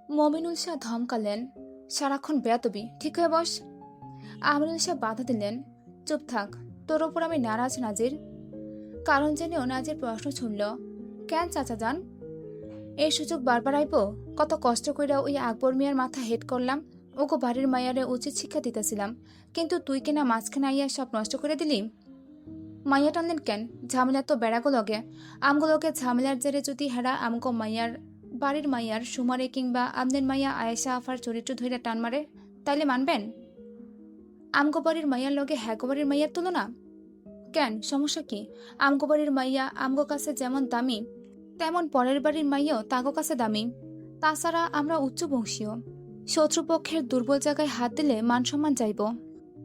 মমিনুল শাহ ধমকালেন, সারাক্ষণ বেয়াতবি, ঠিক হয়ে বস। আমিনুল শাহ বাধা দিলেন, চুপ থাক, তোর ওপর আমি নারাজ নাজির। কারণ জেনেও নাজির প্রশ্ন ছুড়ল, কেন চাচা যান? এই সুযোগ বারবার আইব? কত কষ্ট কইরা ওই আকবর মিয়ার মাথা হেড করলাম, ওগো বাড়ির মাইয়ারে উচিত শিক্ষা দিতেছিলাম, কিন্তু তুই কিনা মাঝখানে আইয়া সব নষ্ট করে দিলি। মাইয়া টানলেন কেন? ঝামেলা তো বেড়াগো লগে। আমগুলোকে ঝামেলার জেরে যদি হেরা আমগো মাইয়ার বাড়ির মাইয়ার সুমারে কিংবা আমদের মাইয়া আয়েশা আফার চরিত্র ধইরা টান মারে, তাইলে মানবেন? আমগো বাড়ির মাইয়ার লগে হ্যাগো বাড়ির মাইয়ার তুলনা? কেন, সমস্যা কি? আমগো বাড়ির মাইয়া আমগো কাছে যেমন দামি, তেমন পরের বাড়ির মাইয়াও তাগো কাছে দামি। তাছাড়া আমরা উচ্চ বংশীয়। শত্রুপক্ষের দুর্বল জায়গায় হাত দিলে মান সম্মান যাইব।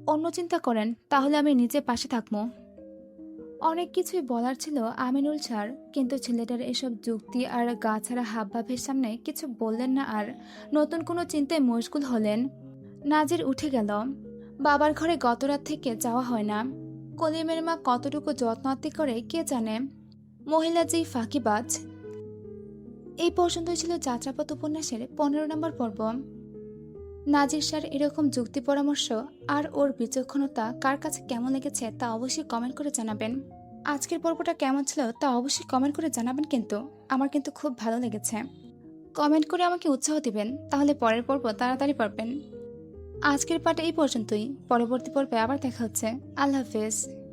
অন্য চিন্তা করেন, তাহলে আমি নিজে পাশে থাকবো। অনেক কিছুই বলার ছিল আমিনুল স্যার, কিন্তু ছেলেটার এসব যুক্তি আর গা ছাড়া হাবভাবের সামনে কিছু বললেন না আর নতুন কোনো চিন্তায় মশগুল হলেন। নাজির উঠে গেল। বাবার ঘরে গতরাত থেকে যাওয়া হয় না। কলিমের মা কতটুকু যত্নাত্তি করে কে জানে। মহিলা যেই ফাঁকিবাজ। এই পর্যন্তই ছিল যাত্রাপথ উপন্যাসের 15 নম্বর পর্ব। নাজির স্যার এরকম যুক্তি পরামর্শ আর ওর বিচক্ষণতা কার কাছে কেমন লেগেছে তা অবশ্যই কমেন্ট করে জানাবেন। আজকের পর্বটা কেমন ছিল তা অবশ্যই কমেন্ট করে জানাবেন, কিন্তু আমার কিন্তু খুব ভালো লেগেছে। কমেন্ট করে আমাকে উৎসাহ দিবেন, তাহলে পরের পর্ব তাড়াতাড়ি পারবেন। আজকের পার্ট এই পর্যন্তই। পরবর্তী পর্বে আবার দেখা হচ্ছে। আল্লাহ হাফেজ।